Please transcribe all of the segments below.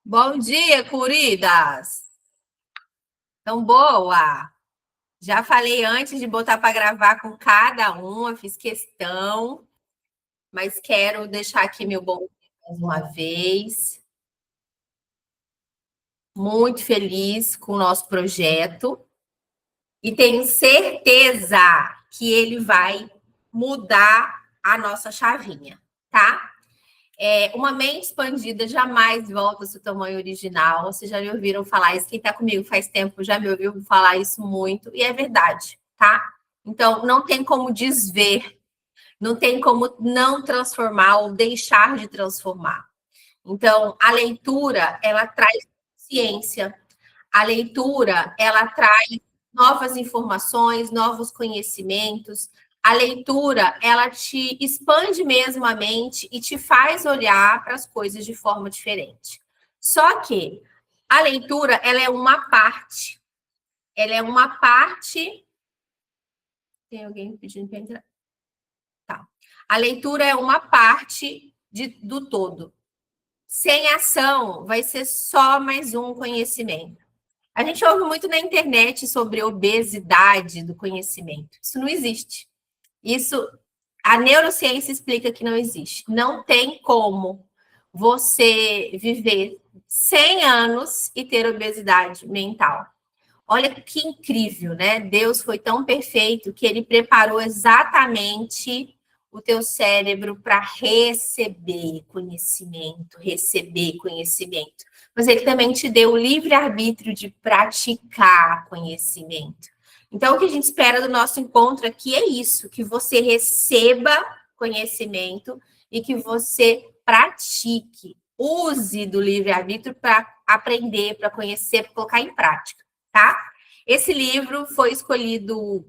Bom dia, queridas! Tão boa! Já falei antes de botar para gravar com cada uma, fiz questão, mas quero deixar aqui meu bom dia mais uma vez. Muito feliz com o nosso projeto e tenho certeza que ele vai mudar a nossa chavinha, tá? Uma mente expandida jamais volta ao seu tamanho original. Vocês já me ouviram falar isso? Quem está comigo faz tempo já me ouviu falar isso muito, e é verdade, tá? Então, não tem como desver, não tem como não transformar ou deixar de transformar. Então, a leitura, ela traz ciência, a leitura, ela traz novas informações, novos conhecimentos. A leitura, ela te expande mesmo a mente e te faz olhar para as coisas de forma diferente. Só que a leitura, ela é uma parte. Ela é uma parte. Tem alguém pedindo para entrar? Tá. A leitura é uma parte do todo. Sem ação, vai ser só mais um conhecimento. A gente ouve muito na internet sobre obesidade do conhecimento. Isso não existe. Isso, a neurociência explica que não existe. Não tem como você viver 100 anos e ter obesidade mental. Olha que incrível, né? Deus foi tão perfeito que ele preparou exatamente o teu cérebro para receber conhecimento, receber conhecimento. Mas ele também te deu o livre-arbítrio de praticar conhecimento. Então, o que a gente espera do nosso encontro aqui é isso, que você receba conhecimento e que você pratique, use do livre-arbítrio para aprender, para conhecer, para colocar em prática, tá? Esse livro foi escolhido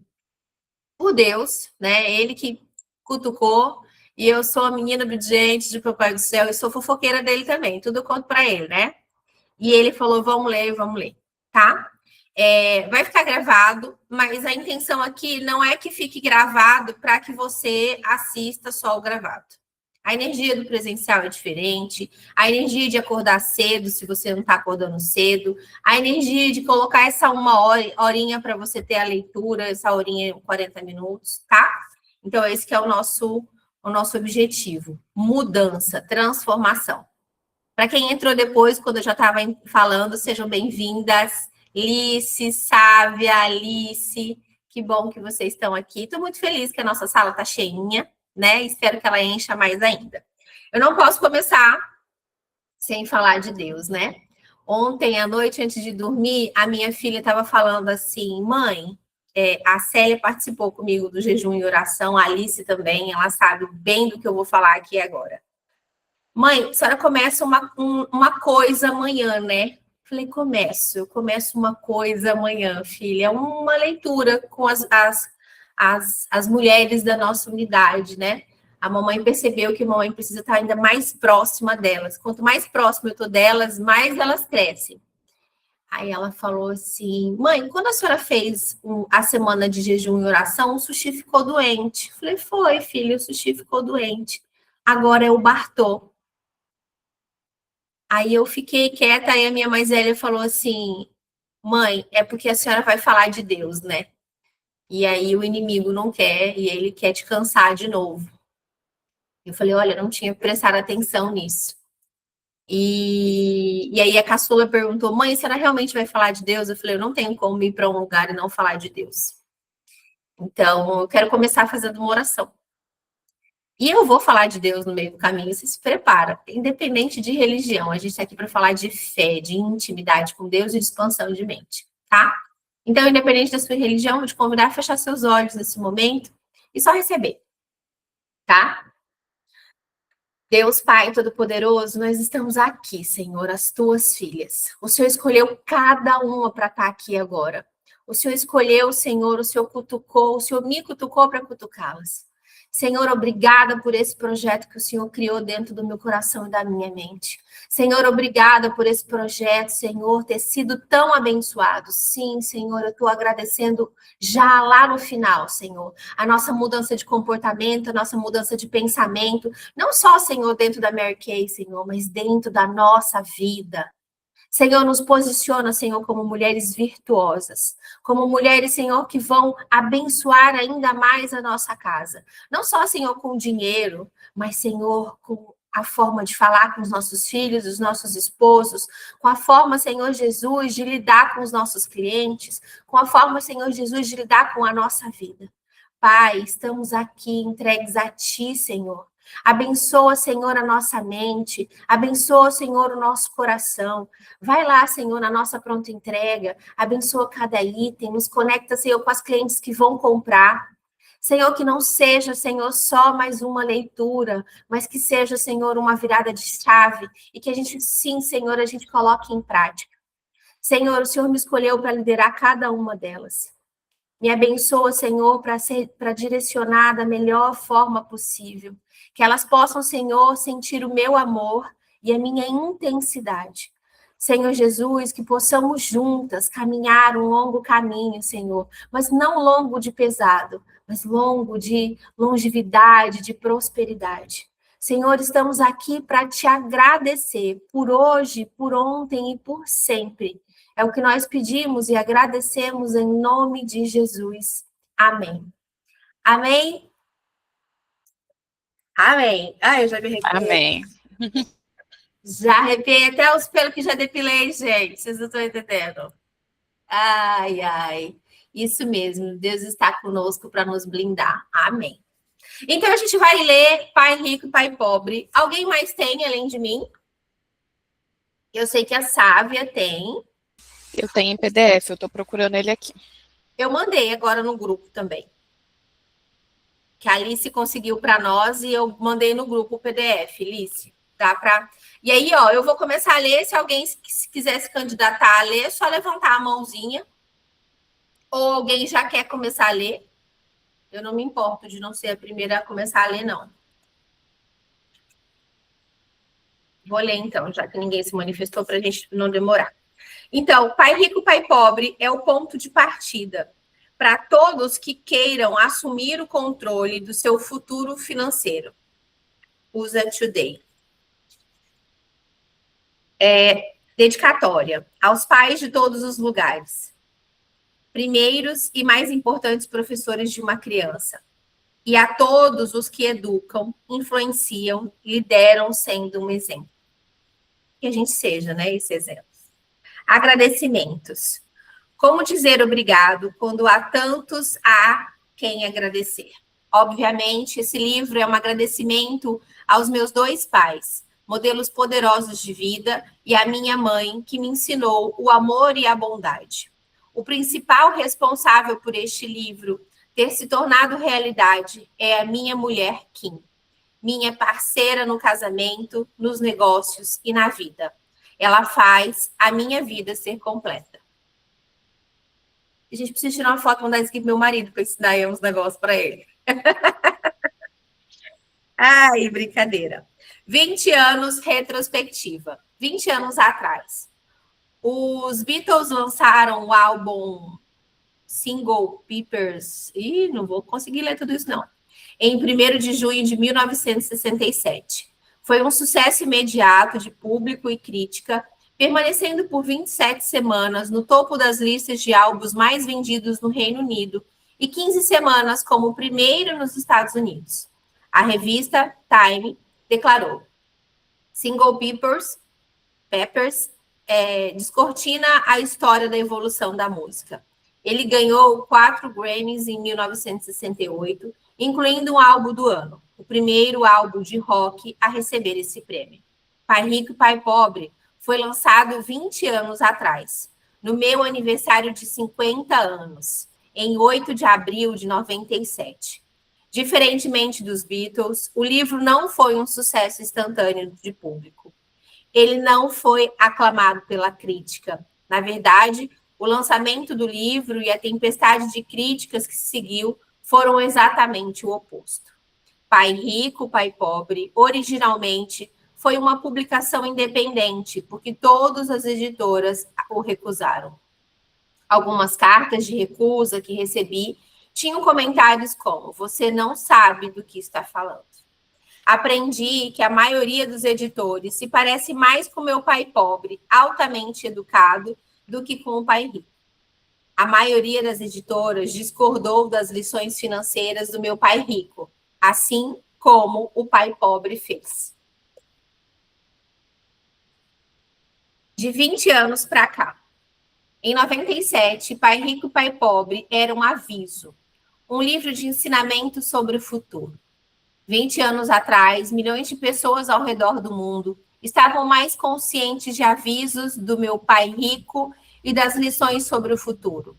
por Deus, né? Ele que cutucou, e eu sou a menina obediente de Papai do Céu, e sou fofoqueira dele também, tudo eu conto para ele, né? E ele falou, vamos ler, tá? Vai ficar gravado, mas a intenção aqui não é que fique gravado para que você assista só o gravado. A energia do presencial é diferente, a energia de acordar cedo, se você não está acordando cedo, a energia de colocar essa horinha para você ter a leitura, essa horinha 40 minutos, tá? Então, esse que é o nosso objetivo. Mudança, transformação. Para quem entrou depois, quando eu já estava falando, sejam bem-vindas. Lice, Sávia, Alice, que bom que vocês estão aqui. Estou muito feliz que a nossa sala está cheinha, né? Espero que ela encha mais ainda. Eu não posso começar sem falar de Deus, né? Ontem à noite, antes de dormir, a minha filha estava falando assim, mãe, a Célia participou comigo do jejum e oração, a Alice também, ela sabe bem do que eu vou falar aqui agora. Mãe, a senhora começa uma coisa amanhã, né? Falei, eu começo uma coisa amanhã, filha. É uma leitura com as mulheres da nossa unidade, né? A mamãe percebeu que a mamãe precisa estar ainda mais próxima delas. Quanto mais próxima eu estou delas, mais elas crescem. Aí ela falou assim, mãe, quando a senhora fez a semana de jejum e oração, o Sushi ficou doente. Falei, foi, filha, o Sushi ficou doente. Agora é o Bartô. Aí eu fiquei quieta, aí a minha mais velha falou assim, mãe, é porque a senhora vai falar de Deus, né? E aí o inimigo não quer, e ele quer te cansar de novo. Eu falei, olha, não tinha prestado atenção nisso. E aí a caçula perguntou, mãe, a senhora realmente vai falar de Deus? Eu falei, eu não tenho como ir para um lugar e não falar de Deus. Então, eu quero começar fazendo uma oração. E eu vou falar de Deus no meio do caminho, você se prepara. Independente de religião, a gente está aqui para falar de fé, de intimidade com Deus e de expansão de mente, tá? Então, independente da sua religião, vou te convidar a fechar seus olhos nesse momento e só receber, tá? Deus Pai Todo-Poderoso, nós estamos aqui, Senhor, as tuas filhas. O Senhor escolheu cada uma para estar aqui agora. O Senhor escolheu, Senhor, o Senhor cutucou, o Senhor me cutucou para cutucá-las. Senhor, obrigada por esse projeto que o Senhor criou dentro do meu coração e da minha mente. Senhor, obrigada por esse projeto, Senhor, ter sido tão abençoado. Sim, Senhor, eu estou agradecendo já lá no final, Senhor. A nossa mudança de comportamento, a nossa mudança de pensamento, não só, Senhor, dentro da Mary Kay, Senhor, mas dentro da nossa vida. Senhor, nos posiciona, Senhor, como mulheres virtuosas, como mulheres, Senhor, que vão abençoar ainda mais a nossa casa. Não só, Senhor, com dinheiro, mas, Senhor, com a forma de falar com os nossos filhos, os nossos esposos, com a forma, Senhor Jesus, de lidar com os nossos clientes, com a forma, Senhor Jesus, de lidar com a nossa vida. Pai, estamos aqui entregues a Ti, Senhor. Abençoa, Senhor, a nossa mente. Abençoa, Senhor, o nosso coração. Vai lá, Senhor, na nossa pronta entrega. Abençoa cada item. Nos conecta, Senhor, com as clientes que vão comprar. Senhor, que não seja, Senhor, só mais uma leitura, mas que seja, Senhor, uma virada de chave e que a gente, sim, Senhor, a gente coloque em prática. Senhor, o Senhor me escolheu para liderar cada uma delas. Me abençoa, Senhor, para direcionar da melhor forma possível. Que elas possam, Senhor, sentir o meu amor e a minha intensidade. Senhor Jesus, que possamos juntas caminhar um longo caminho, Senhor, mas não longo de pesado, mas longo de longevidade, de prosperidade. Senhor, estamos aqui para te agradecer por hoje, por ontem e por sempre. É o que nós pedimos e agradecemos em nome de Jesus. Amém. Amém? Amém. Ai, eu já me arrepiei. Amém. Já arrepiei até os pelos que já depilei, gente. Vocês não estão entendendo. Ai, ai. Isso mesmo. Deus está conosco para nos blindar. Amém. Então, a gente vai ler Pai Rico e Pai Pobre. Alguém mais tem, além de mim? Eu sei que a Sávia tem. Eu tenho em PDF, eu estou procurando ele aqui. Eu mandei agora no grupo também. Que a Alice conseguiu para nós e eu mandei no grupo o PDF, Alice. Dá para. E aí, ó, eu vou começar a ler. Se alguém quiser se candidatar a ler, é só levantar a mãozinha. Ou alguém já quer começar a ler. Eu não me importo de não ser a primeira a começar a ler, não. Vou ler, então, já que ninguém se manifestou, para a gente não demorar. Então, Pai Rico, Pai Pobre é o ponto de partida para todos que queiram assumir o controle do seu futuro financeiro. Usa Today. Dedicatória aos pais de todos os lugares. Primeiros e mais importantes professores de uma criança. E a todos os que educam, influenciam, lideram sendo um exemplo. Que a gente seja, né, esse exemplo. Agradecimentos. Como dizer obrigado quando há tantos a quem agradecer? Obviamente, esse livro é um agradecimento aos meus dois pais, modelos poderosos de vida, e à minha mãe, que me ensinou o amor e a bondade. O principal responsável por este livro ter se tornado realidade é a minha mulher, Kim, minha parceira no casamento, nos negócios e na vida. Ela faz a minha vida ser completa. A gente precisa tirar uma foto e mandar isso aqui pro meu marido para ensinar uns negócios para ele. Ai, brincadeira. 20 anos retrospectiva. 20 anos atrás. Os Beatles lançaram o álbum Single Papers. Ih, não vou conseguir ler tudo isso, não. Em 1º de junho de 1967. Foi um sucesso imediato de público e crítica, permanecendo por 27 semanas no topo das listas de álbuns mais vendidos no Reino Unido e 15 semanas como o primeiro nos Estados Unidos. A revista Time declarou: Single Papers descortina a história da evolução da música. Ele ganhou 4 Grammys em 1968, incluindo um álbum do ano, o primeiro álbum de rock a receber esse prêmio. Pai Rico e Pai Pobre foi lançado 20 anos atrás, no meu aniversário de 50 anos, em 8 de abril de 97. Diferentemente dos Beatles, o livro não foi um sucesso instantâneo de público. Ele não foi aclamado pela crítica. Na verdade, o lançamento do livro e a tempestade de críticas que seguiu foram exatamente o oposto. Pai Rico, Pai Pobre, originalmente, foi uma publicação independente, porque todas as editoras o recusaram. Algumas cartas de recusa que recebi tinham comentários como: você não sabe do que está falando. Aprendi que a maioria dos editores se parece mais com meu pai pobre, altamente educado, do que com o pai rico. A maioria das editoras discordou das lições financeiras do meu pai rico, assim como o pai pobre fez. De 20 anos para cá. Em 97, Pai Rico e Pai Pobre era um aviso, um livro de ensinamento sobre o futuro. 20 anos atrás, milhões de pessoas ao redor do mundo estavam mais conscientes de avisos do meu pai rico e das lições sobre o futuro.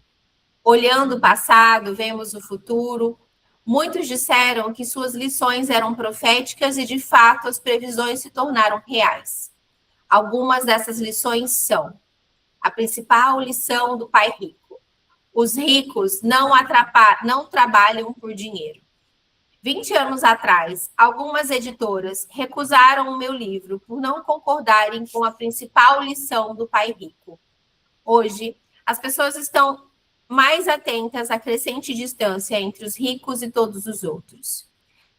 Olhando o passado, vemos o futuro. Muitos disseram que suas lições eram proféticas e, de fato, as previsões se tornaram reais. Algumas dessas lições são: a principal lição do pai rico: os ricos não trabalham por dinheiro. 20 anos atrás, algumas editoras recusaram o meu livro por não concordarem com a principal lição do pai rico. Hoje, as pessoas estão mais atentas à crescente distância entre os ricos e todos os outros.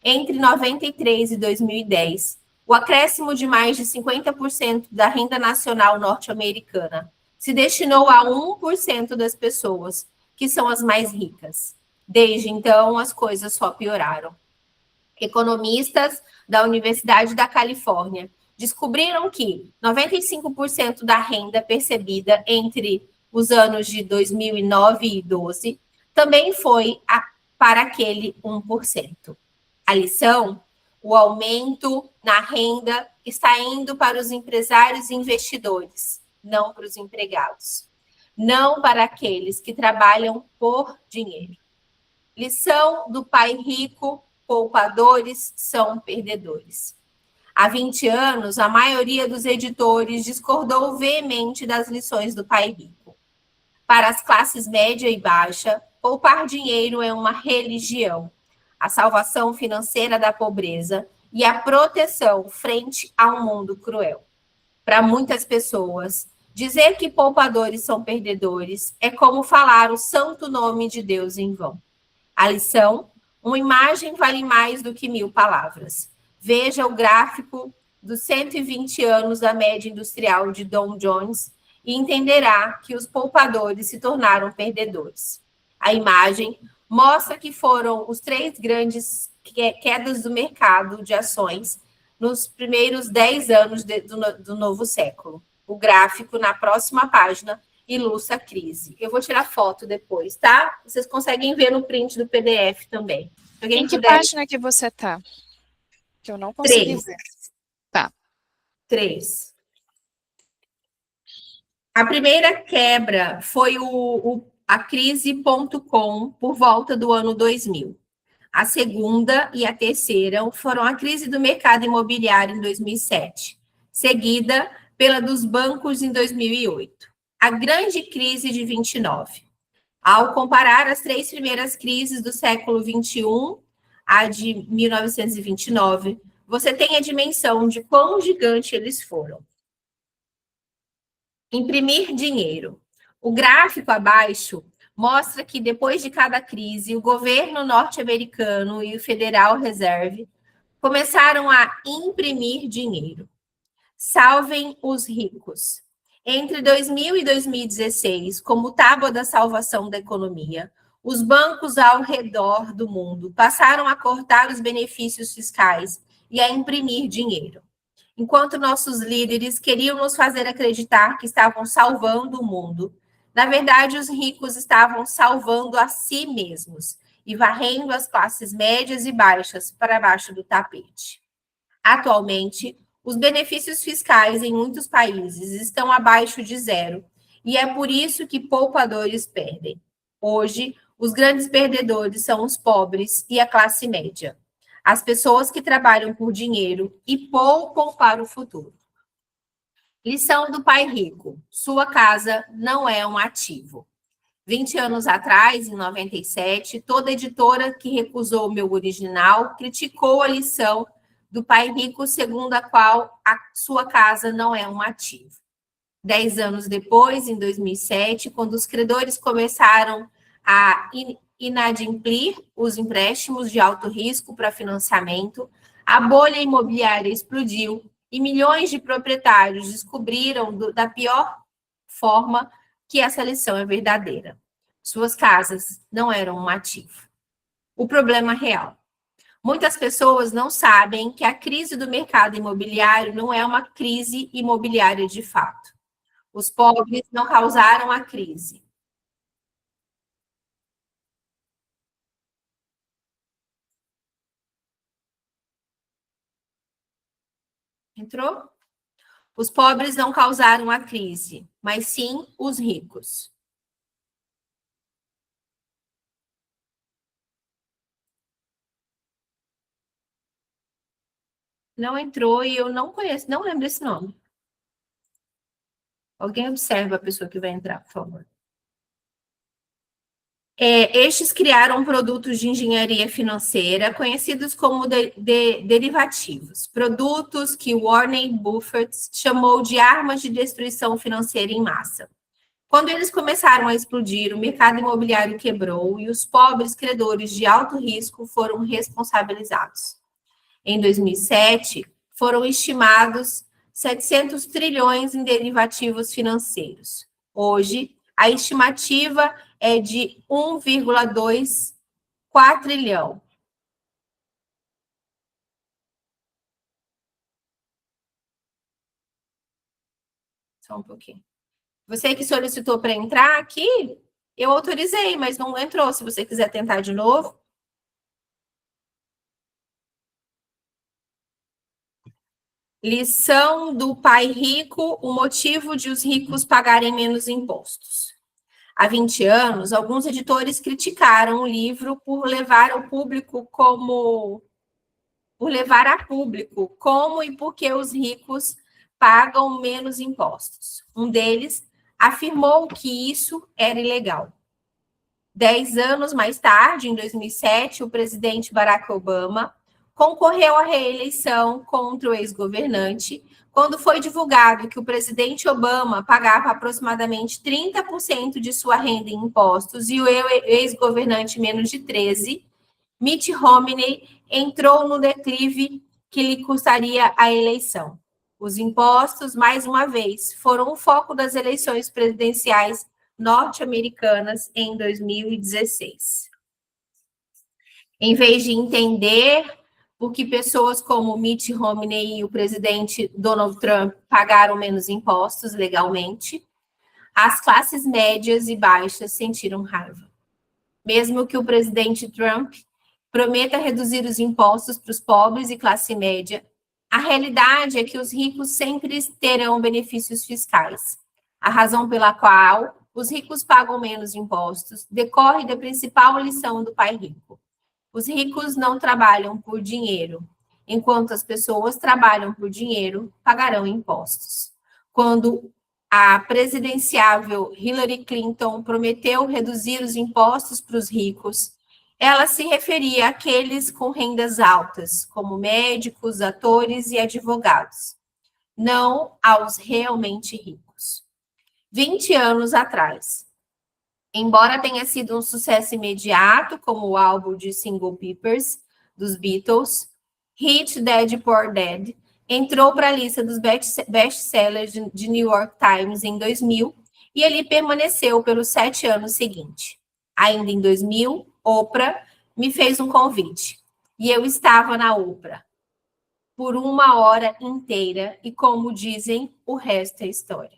Entre 93 e 2010, o acréscimo de mais de 50% da renda nacional norte-americana se destinou a 1% das pessoas, que são as mais ricas. Desde então, as coisas só pioraram. Economistas da Universidade da Califórnia descobriram que 95% da renda percebida entre os anos de 2009 e 2012 também foi para aquele 1%. A lição: o aumento na renda está indo para os empresários e investidores, não para os empregados, não para aqueles que trabalham por dinheiro. Lição do pai rico: poupadores são perdedores. Há 20 anos, a maioria dos editores discordou veemente das lições do pai rico. Para as classes média e baixa, poupar dinheiro é uma religião, a salvação financeira da pobreza e a proteção frente a um mundo cruel. Para muitas pessoas, dizer que poupadores são perdedores é como falar o santo nome de Deus em vão. A lição: uma imagem vale mais do que 1000 palavras. Veja o gráfico dos 120 anos da média industrial de Dow Jones e entenderá que os poupadores se tornaram perdedores. A imagem mostra que foram os 3 grandes quedas do mercado de ações nos primeiros 10 anos do novo século. O gráfico, na próxima página, ilustra a crise. Eu vou tirar foto depois, tá? Vocês conseguem ver no print do PDF também. Em que página que você tá? Que eu não consegui ver. Tá. 3. A primeira quebra foi a crise.com por volta do ano 2000. A segunda e a terceira foram a crise do mercado imobiliário em 2007, seguida pela dos bancos em 2008. A grande crise de 29. Ao comparar as 3 primeiras crises do século 21, a de 1929, você tem a dimensão de quão gigante eles foram. Imprimir dinheiro. O gráfico abaixo mostra que depois de cada crise, o governo norte-americano e o Federal Reserve começaram a imprimir dinheiro. Salvem os ricos. Entre 2000 e 2016, como tábua da salvação da economia, os bancos ao redor do mundo passaram a cortar os benefícios fiscais e a imprimir dinheiro. Enquanto nossos líderes queriam nos fazer acreditar que estavam salvando o mundo, na verdade, os ricos estavam salvando a si mesmos e varrendo as classes médias e baixas para baixo do tapete. Atualmente, os benefícios fiscais em muitos países estão abaixo de 0, e é por isso que poupadores perdem. Hoje, os grandes perdedores são os pobres e a classe média, as pessoas que trabalham por dinheiro e poupam para o futuro. Lição do pai rico: sua casa não é um ativo. 20 anos atrás, em 97, toda editora que recusou o meu original criticou a lição do pai rico, segundo a qual a sua casa não é um ativo. 10 anos depois, em 2007, quando os credores começaram a inadimplir os empréstimos de alto risco para financiamento, A bolha imobiliária explodiu e milhões de proprietários descobriram da pior forma que essa lição é verdadeira. Suas casas não eram um ativo. O problema real. Muitas pessoas não sabem que a crise do mercado imobiliário não é uma crise imobiliária de fato. Os pobres não causaram a crise. Entrou? Os pobres não causaram a crise, mas sim os ricos. Não entrou e eu não conheço, não lembro esse nome. Alguém observa a pessoa que vai entrar, por favor. Estes criaram produtos de engenharia financeira conhecidos como derivativos, produtos que Warren Buffett chamou de armas de destruição financeira em massa. Quando eles começaram a explodir, o mercado imobiliário quebrou e os pobres credores de alto risco foram responsabilizados. Em 2007, foram estimados 700 trilhões em derivativos financeiros. Hoje, a estimativa é de 1,2 quatrilhão. Só um pouquinho. Você que solicitou para entrar aqui, eu autorizei, mas não entrou. Se você quiser tentar de novo. Lição do pai rico, o motivo de os ricos pagarem menos impostos. Há 20 anos, alguns editores criticaram o livro por levar a público como e por que os ricos pagam menos impostos. Um deles afirmou que isso era ilegal. 10 anos mais tarde, em 2007, o presidente Barack Obama concorreu à reeleição contra o ex-governante, quando foi divulgado que o presidente Obama pagava aproximadamente 30% de sua renda em impostos e o ex-governante menos de 13%, Mitt Romney entrou no declive que lhe custaria a eleição. Os impostos, mais uma vez, foram o foco das eleições presidenciais norte-americanas em 2016. Em vez de entender por que pessoas como Mitt Romney e o presidente Donald Trump pagaram menos impostos legalmente, as classes médias e baixas sentiram raiva. Mesmo que o presidente Trump prometa reduzir os impostos para os pobres e classe média, a realidade é que os ricos sempre terão benefícios fiscais. A razão pela qual os ricos pagam menos impostos decorre da principal lição do pai rico. Os ricos não trabalham por dinheiro, enquanto as pessoas trabalham por dinheiro, pagarão impostos. Quando a presidenciável Hillary Clinton prometeu reduzir os impostos para os ricos, ela se referia àqueles com rendas altas, como médicos, atores e advogados, não aos realmente ricos. 20 anos atrás, embora tenha sido um sucesso imediato, como o álbum de Single Peppers, dos Beatles, Rich Dad Poor Dad entrou para a lista dos best-sellers de New York Times em 2000 e ele permaneceu pelos 7 anos seguintes. Ainda em 2000, Oprah me fez um convite e eu estava na Oprah por 1 hora inteira e, como dizem, o resto é história.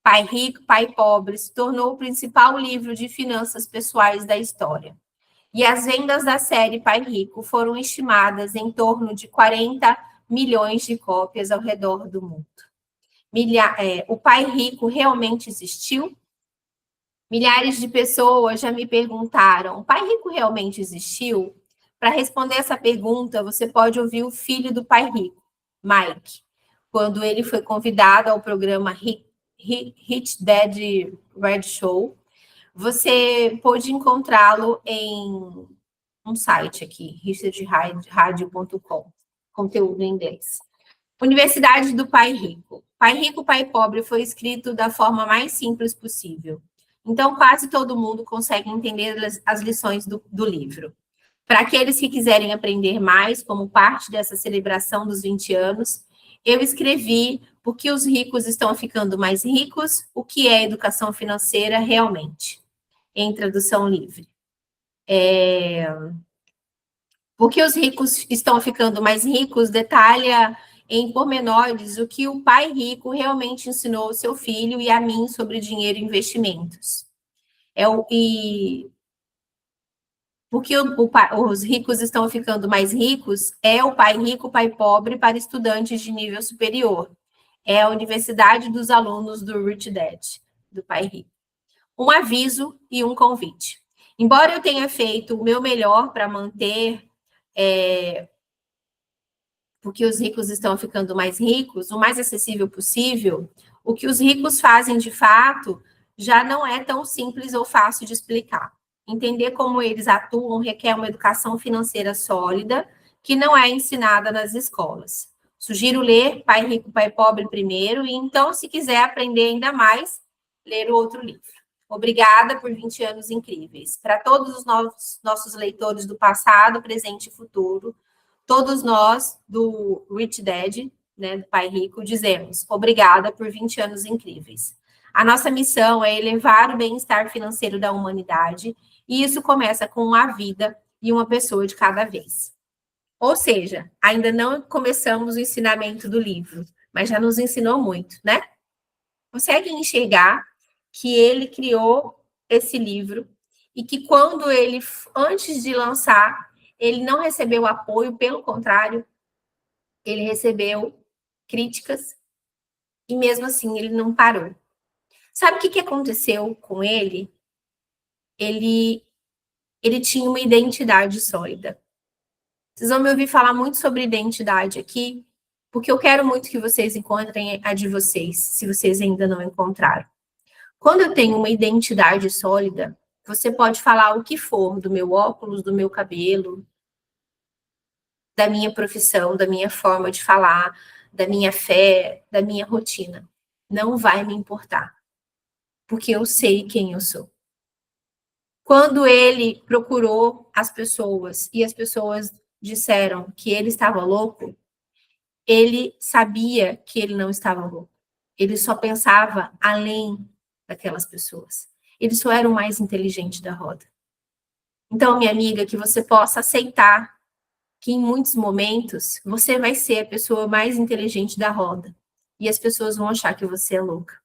Pai Rico, Pai Pobre se tornou o principal livro de finanças pessoais da história. E as vendas da série Pai Rico foram estimadas em torno de 40 milhões de cópias ao redor do mundo. O Pai Rico realmente existiu? Milhares de pessoas já me perguntaram, o Pai Rico realmente existiu? Para responder essa pergunta, você pode ouvir o filho do Pai Rico, Mike, quando ele foi convidado ao programa Rich Dad Red Show. Você pode encontrá-lo em um site aqui, richardradio.com, conteúdo em inglês. Universidade do Pai Rico. Pai Rico, Pai Pobre foi escrito da forma mais simples possível. Então, quase todo mundo consegue entender as lições do livro. Para aqueles que quiserem aprender mais, como parte dessa celebração dos 20 anos, eu escrevi Por que os ricos estão ficando mais ricos? O que é educação financeira realmente? Em tradução livre. Por que os ricos estão ficando mais ricos? Detalha em pormenores o que o pai rico realmente ensinou ao seu filho e a mim sobre dinheiro e investimentos. Porque os ricos estão ficando mais ricos é o pai rico, pai pobre para estudantes de nível superior. É a universidade dos alunos do Rich Dad, do pai rico. Um aviso e um convite. Embora eu tenha feito o meu melhor para manter porque os ricos estão ficando mais ricos, o mais acessível possível, o que os ricos fazem de fato já não é tão simples ou fácil de explicar. Entender como eles atuam requer uma educação financeira sólida, que não é ensinada nas escolas. Sugiro ler Pai Rico, Pai Pobre primeiro, e então, se quiser aprender ainda mais, ler o outro livro. Obrigada por 20 anos incríveis. Para todos os nossos leitores do passado, presente e futuro, todos nós do Rich Dad, né, do Pai Rico, dizemos obrigada por 20 anos incríveis. A nossa missão é elevar o bem-estar financeiro da humanidade, e isso começa com uma vida e uma pessoa de cada vez. Ou seja, ainda não começamos o ensinamento do livro, mas já nos ensinou muito, né? Consegue enxergar que ele criou esse livro e que quando ele, antes de lançar, ele não recebeu apoio, pelo contrário, ele recebeu críticas e mesmo assim ele não parou. Sabe o que aconteceu com ele? Ele tinha uma identidade sólida. Vocês vão me ouvir falar muito sobre identidade aqui, porque eu quero muito que vocês encontrem a de vocês, se vocês ainda não encontraram. Quando eu tenho uma identidade sólida, você pode falar o que for do meu óculos, do meu cabelo, da minha profissão, da minha forma de falar, da minha fé, da minha rotina. Não vai me importar, porque eu sei quem eu sou. Quando ele procurou as pessoas e as pessoas disseram que ele estava louco, ele sabia que ele não estava louco. Ele só pensava além daquelas pessoas. Ele só era o mais inteligente da roda. Então, minha amiga, que você possa aceitar que em muitos momentos você vai ser a pessoa mais inteligente da roda. E as pessoas vão achar que você é louca.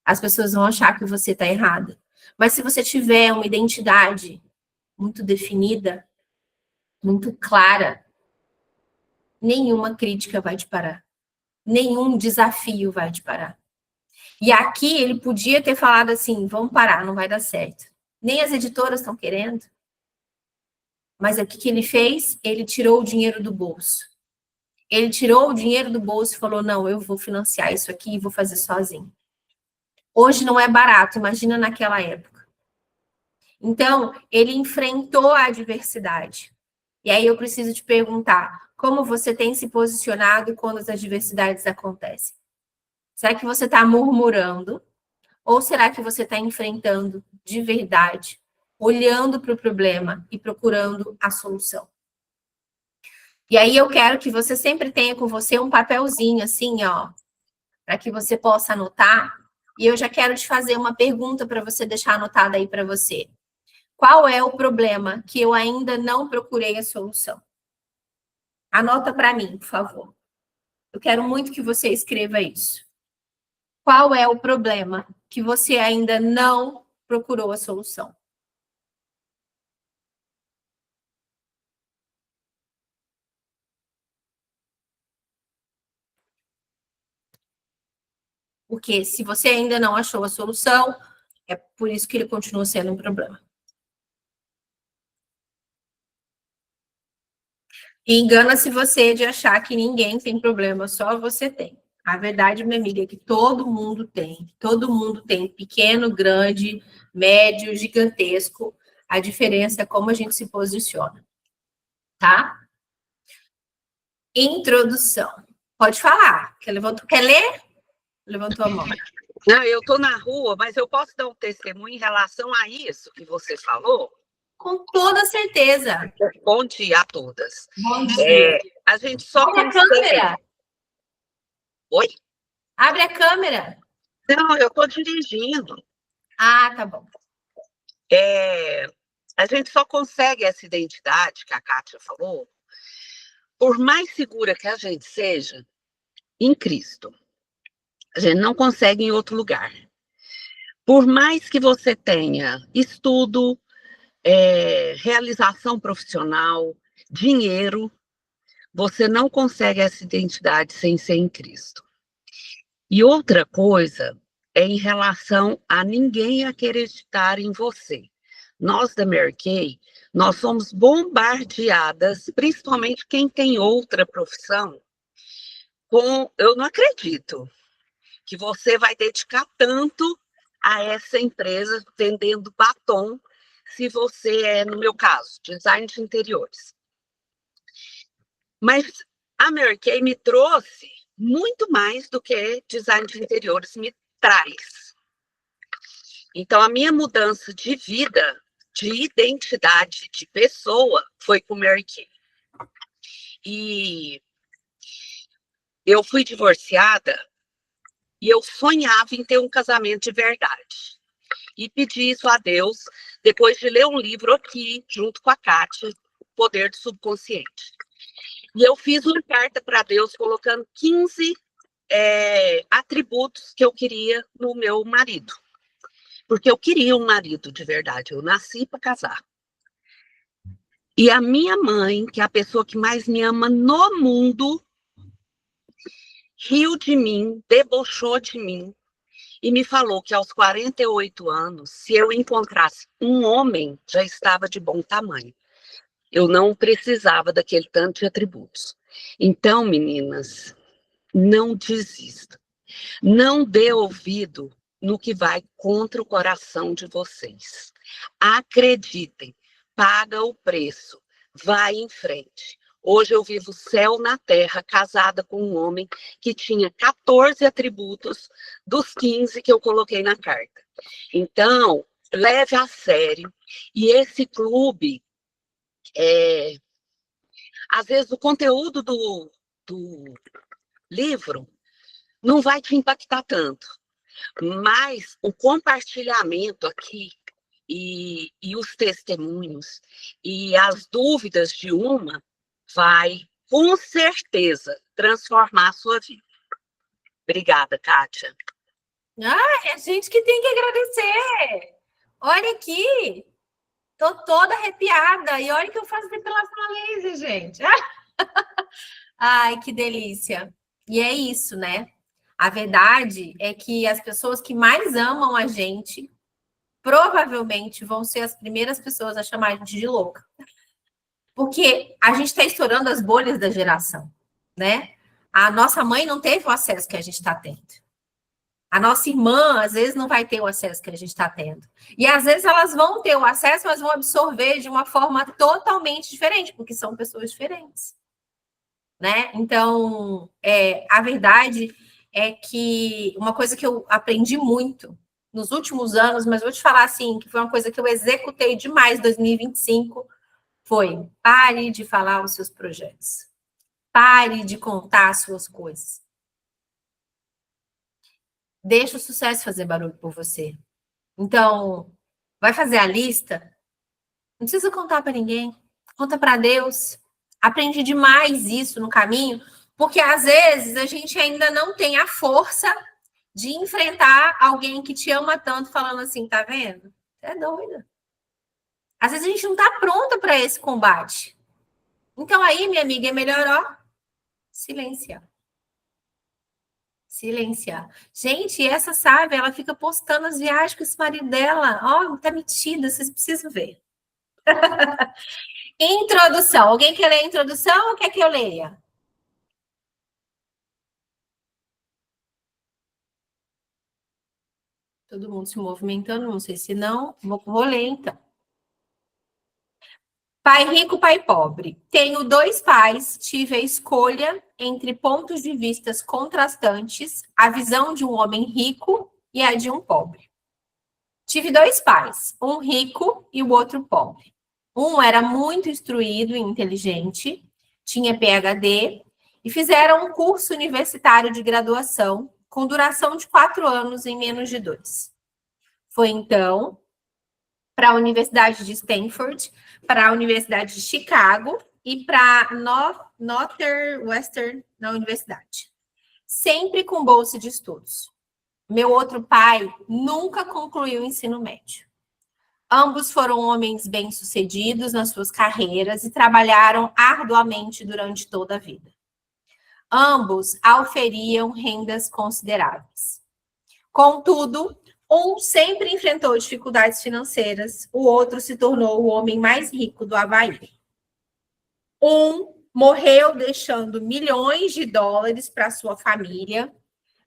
As pessoas vão achar que você está errada. Mas se você tiver uma identidade muito definida, muito clara, nenhuma crítica vai te parar. Nenhum desafio vai te parar. E aqui ele podia ter falado assim, vamos parar, não vai dar certo. Nem as editoras estão querendo. Mas o que ele fez? Ele tirou o dinheiro do bolso. Ele tirou o dinheiro do bolso e falou, não, eu vou financiar isso aqui e vou fazer sozinho. Hoje não é barato, imagina naquela época. Então, ele enfrentou a adversidade. E aí eu preciso te perguntar, como você tem se posicionado quando as adversidades acontecem? Será que você está murmurando? Ou será que você está enfrentando de verdade, olhando para o problema e procurando a solução? E aí eu quero que você sempre tenha com você um papelzinho assim, ó, para que você possa anotar. E eu já quero te fazer uma pergunta para você deixar anotada aí para você. Qual é o problema que eu ainda não procurei a solução? Anota para mim, por favor. Eu quero muito que você escreva isso. Qual é o problema que você ainda não procurou a solução? Porque se você ainda não achou a solução, é por isso que ele continua sendo um problema. E engana-se você de achar que ninguém tem problema, só você tem. A verdade, minha amiga, é que todo mundo tem. Todo mundo tem, pequeno, grande, médio, gigantesco. A diferença é como a gente se posiciona. Tá? Introdução. Pode falar. Quer ler? Levantou a mão. Não, eu estou na rua, mas eu posso dar um testemunho em relação a isso que você falou? Com toda certeza. Bom dia a todas. Bom dia. A gente só Abre a consegue... câmera. Oi? Abre a câmera. Não, eu estou dirigindo. Ah, tá bom. A gente só consegue essa identidade que a Kátia falou, por mais segura que a gente seja, em Cristo. A gente não consegue em outro lugar. Por mais que você tenha estudo, realização profissional, dinheiro, você não consegue essa identidade sem ser em Cristo. E outra coisa é em relação a ninguém acreditar em você. Nós da Mary Kay, nós somos bombardeadas, principalmente quem tem outra profissão, eu não acredito que você vai dedicar tanto a essa empresa vendendo batom, se você é, no meu caso, design de interiores. Mas a Mary Kay me trouxe muito mais do que design de interiores me traz. Então, a minha mudança de vida, de identidade, de pessoa, foi com Mary Kay. E eu fui divorciada e eu sonhava em ter um casamento de verdade. E pedi isso a Deus, depois de ler um livro aqui, junto com a Kátia, O Poder do Subconsciente. E eu fiz uma carta para Deus, colocando 15 atributos que eu queria no meu marido. Porque eu queria um marido de verdade, eu nasci para casar. E a minha mãe, que é a pessoa que mais me ama no mundo, riu de mim, debochou de mim, e me falou que aos 48 anos, se eu encontrasse um homem, já estava de bom tamanho. Eu não precisava daquele tanto de atributos. Então, meninas, não desista. Não dê ouvido no que vai contra o coração de vocês. Acreditem, paga o preço, vai em frente. Hoje eu vivo céu na terra, casada com um homem que tinha 14 atributos dos 15 que eu coloquei na carta. Então, leve a sério. E esse clube, às vezes o conteúdo do livro não vai te impactar tanto, mas o compartilhamento aqui e os testemunhos e as dúvidas de uma vai, com certeza, transformar a sua vida. Obrigada, Kátia. Ah, é a gente que tem que agradecer. Olha aqui. Tô toda arrepiada. E olha que eu faço depilação a laser, gente. Ai, que delícia. E é isso, né? A verdade é que as pessoas que mais amam a gente provavelmente vão ser as primeiras pessoas a chamar a gente de louca. Porque a gente está estourando as bolhas da geração, né? A nossa mãe não teve o acesso que a gente está tendo. A nossa irmã, às vezes, não vai ter o acesso que a gente está tendo. E, às vezes, elas vão ter o acesso, mas vão absorver de uma forma totalmente diferente, porque são pessoas diferentes. Né? Então, a verdade é que uma coisa que eu aprendi muito nos últimos anos, mas vou te falar assim, que foi uma coisa que eu executei demais em 2025, foi: pare de falar os seus projetos. Pare de contar as suas coisas. Deixa o sucesso fazer barulho por você. Então, vai fazer a lista, não precisa contar para ninguém, conta para Deus. Aprendi demais isso no caminho, porque às vezes a gente ainda não tem a força de enfrentar alguém que te ama tanto, falando assim, tá vendo? Você é doida. Às vezes a gente não tá pronta para esse combate. Então aí, minha amiga, é melhor, ó, silenciar. Silenciar. Gente, essa sabe, ela fica postando as viagens com esse marido dela. Ó, tá metida, vocês precisam ver. Introdução. Alguém quer ler a introdução ou quer que eu leia? Todo mundo se movimentando, não sei se não. Vou ler, então. Pai rico, pai pobre. Tenho 2 pais, tive a escolha entre pontos de vistas contrastantes, a visão de um homem rico e a de um pobre. Tive 2 pais, um rico e o outro pobre. Um era muito instruído e inteligente, tinha PhD, e fizeram um curso universitário de graduação com duração de 4 anos em menos de 2. Foi, então, para a Universidade de Stanford, para a Universidade de Chicago e para Northwestern na universidade. Sempre com bolsa de estudos. Meu outro pai nunca concluiu o ensino médio. Ambos foram homens bem-sucedidos nas suas carreiras e trabalharam arduamente durante toda a vida. Ambos auferiam rendas consideráveis. Contudo, um sempre enfrentou dificuldades financeiras, o outro se tornou o homem mais rico do Havaí. Um morreu deixando milhões de dólares para sua família,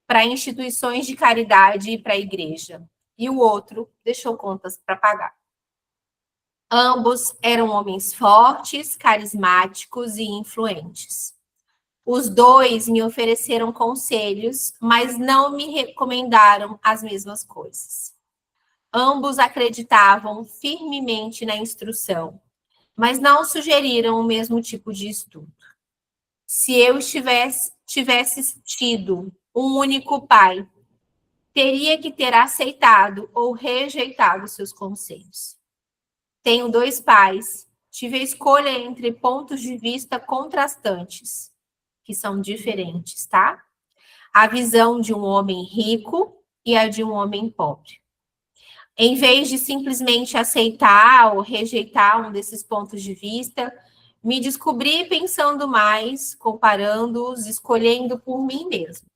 para instituições de caridade e para a igreja. E o outro deixou contas para pagar. Ambos eram homens fortes, carismáticos e influentes. Os dois me ofereceram conselhos, mas não me recomendaram as mesmas coisas. Ambos acreditavam firmemente na instrução, mas não sugeriram o mesmo tipo de estudo. Se eu tivesse tido um único pai, teria que ter aceitado ou rejeitado seus conselhos. Tenho 2 pais, tive a escolha entre pontos de vista contrastantes, que são diferentes, tá? A visão de um homem rico e a de um homem pobre. Em vez de simplesmente aceitar ou rejeitar um desses pontos de vista, me descobri pensando mais, comparando-os, escolhendo por mim mesmo.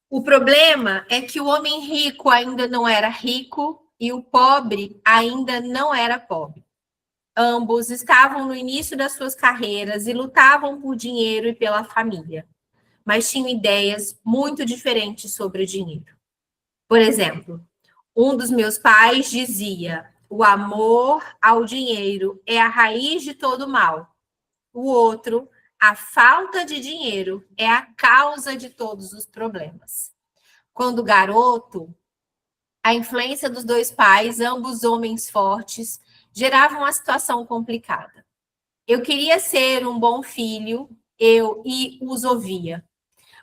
O problema é que o homem rico ainda não era rico e o pobre ainda não era pobre. Ambos estavam no início das suas carreiras e lutavam por dinheiro e pela família, mas tinham ideias muito diferentes sobre o dinheiro. Por exemplo, um dos meus pais dizia: o amor ao dinheiro é a raiz de todo mal. O outro: a falta de dinheiro é a causa de todos os problemas. Quando garoto, a influência dos 2 pais, ambos homens fortes, gerava uma situação complicada. Eu queria ser um bom filho, e os ouvia,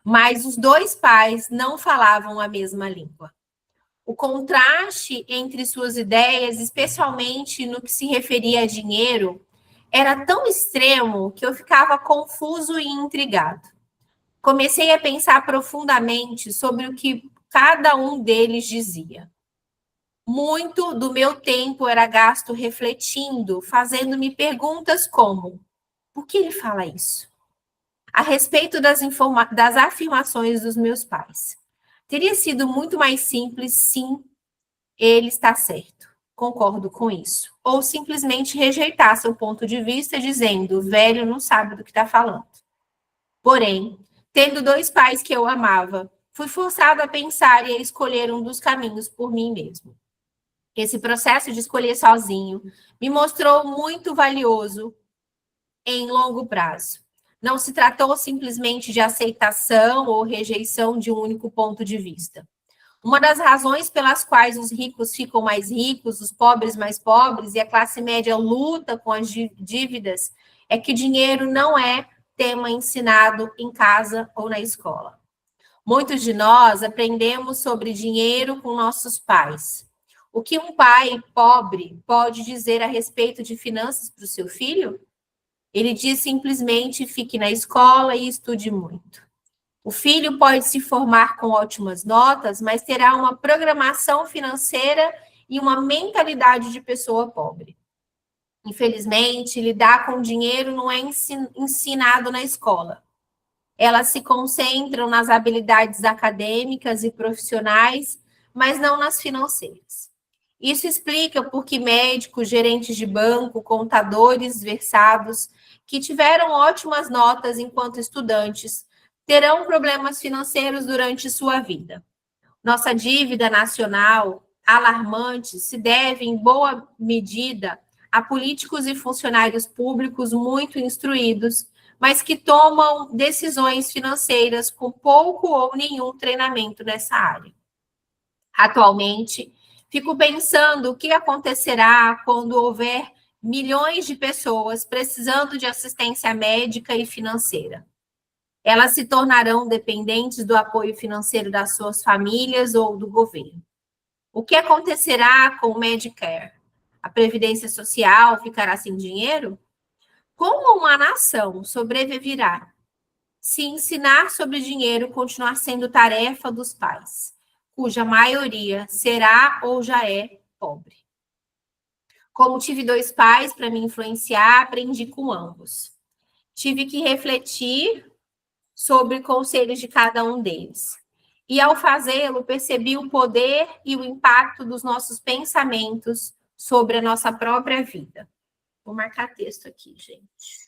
mas os 2 pais não falavam a mesma língua. O contraste entre suas ideias, especialmente no que se referia a dinheiro, era tão extremo que eu ficava confuso e intrigado. Comecei a pensar profundamente sobre o que cada um deles dizia. Muito do meu tempo era gasto refletindo, fazendo-me perguntas como: por que ele fala isso? A respeito das afirmações dos meus pais. Teria sido muito mais simples, sim, ele está certo. Concordo com isso. Ou simplesmente rejeitar seu ponto de vista, dizendo: o velho não sabe do que está falando. Porém, tendo 2 pais que eu amava, fui forçada a pensar e a escolher um dos caminhos por mim mesmo. Esse processo de escolher sozinho me mostrou muito valioso em longo prazo. Não se tratou simplesmente de aceitação ou rejeição de um único ponto de vista. Uma das razões pelas quais os ricos ficam mais ricos, os pobres mais pobres e a classe média luta com as dívidas é que dinheiro não é tema ensinado em casa ou na escola. Muitos de nós aprendemos sobre dinheiro com nossos pais. O que um pai pobre pode dizer a respeito de finanças para o seu filho? Ele diz simplesmente: fique na escola e estude muito. O filho pode se formar com ótimas notas, mas terá uma programação financeira e uma mentalidade de pessoa pobre. Infelizmente, lidar com dinheiro não é ensinado na escola. Elas se concentram nas habilidades acadêmicas e profissionais, mas não nas financeiras. Isso explica por que médicos, gerentes de banco, contadores versados, que tiveram ótimas notas enquanto estudantes, terão problemas financeiros durante sua vida. Nossa dívida nacional alarmante se deve, em boa medida, a políticos e funcionários públicos muito instruídos, mas que tomam decisões financeiras com pouco ou nenhum treinamento nessa área. atualmente, fico pensando o que acontecerá quando houver milhões de pessoas precisando de assistência médica e financeira. Elas se tornarão dependentes do apoio financeiro das suas famílias ou do governo. O que acontecerá com o Medicare? A Previdência Social ficará sem dinheiro? Como uma nação sobreviverá se ensinar sobre dinheiro continuar sendo tarefa dos pais, cuja maioria será ou já é pobre? Como tive 2 pais para me influenciar, aprendi com ambos. Tive que refletir sobre conselhos de cada um deles. E, ao fazê-lo, percebi o poder e o impacto dos nossos pensamentos sobre a nossa própria vida. Vou marcar texto aqui, gente.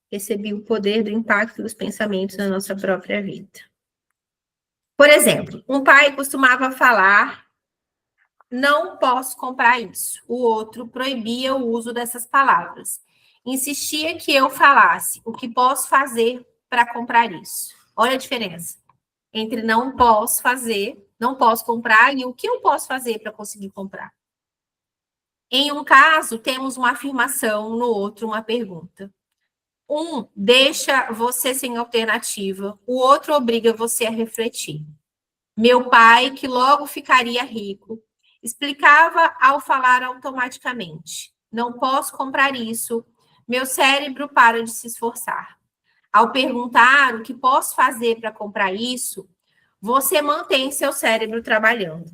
Percebi o poder do impacto dos pensamentos na nossa própria vida. Por exemplo, um pai costumava falar: não posso comprar isso. O outro proibia o uso dessas palavras. Insistia que eu falasse o que posso fazer para comprar isso. Olha a diferença entre não posso fazer, não posso comprar, e o que eu posso fazer para conseguir comprar. Em um caso, temos uma afirmação, no outro, uma pergunta. Um deixa você sem alternativa, o outro obriga você a refletir. Meu pai, que logo ficaria rico, explicava ao falar automaticamente: não posso comprar isso, meu cérebro para de se esforçar. Ao perguntar o que posso fazer para comprar isso, você mantém seu cérebro trabalhando.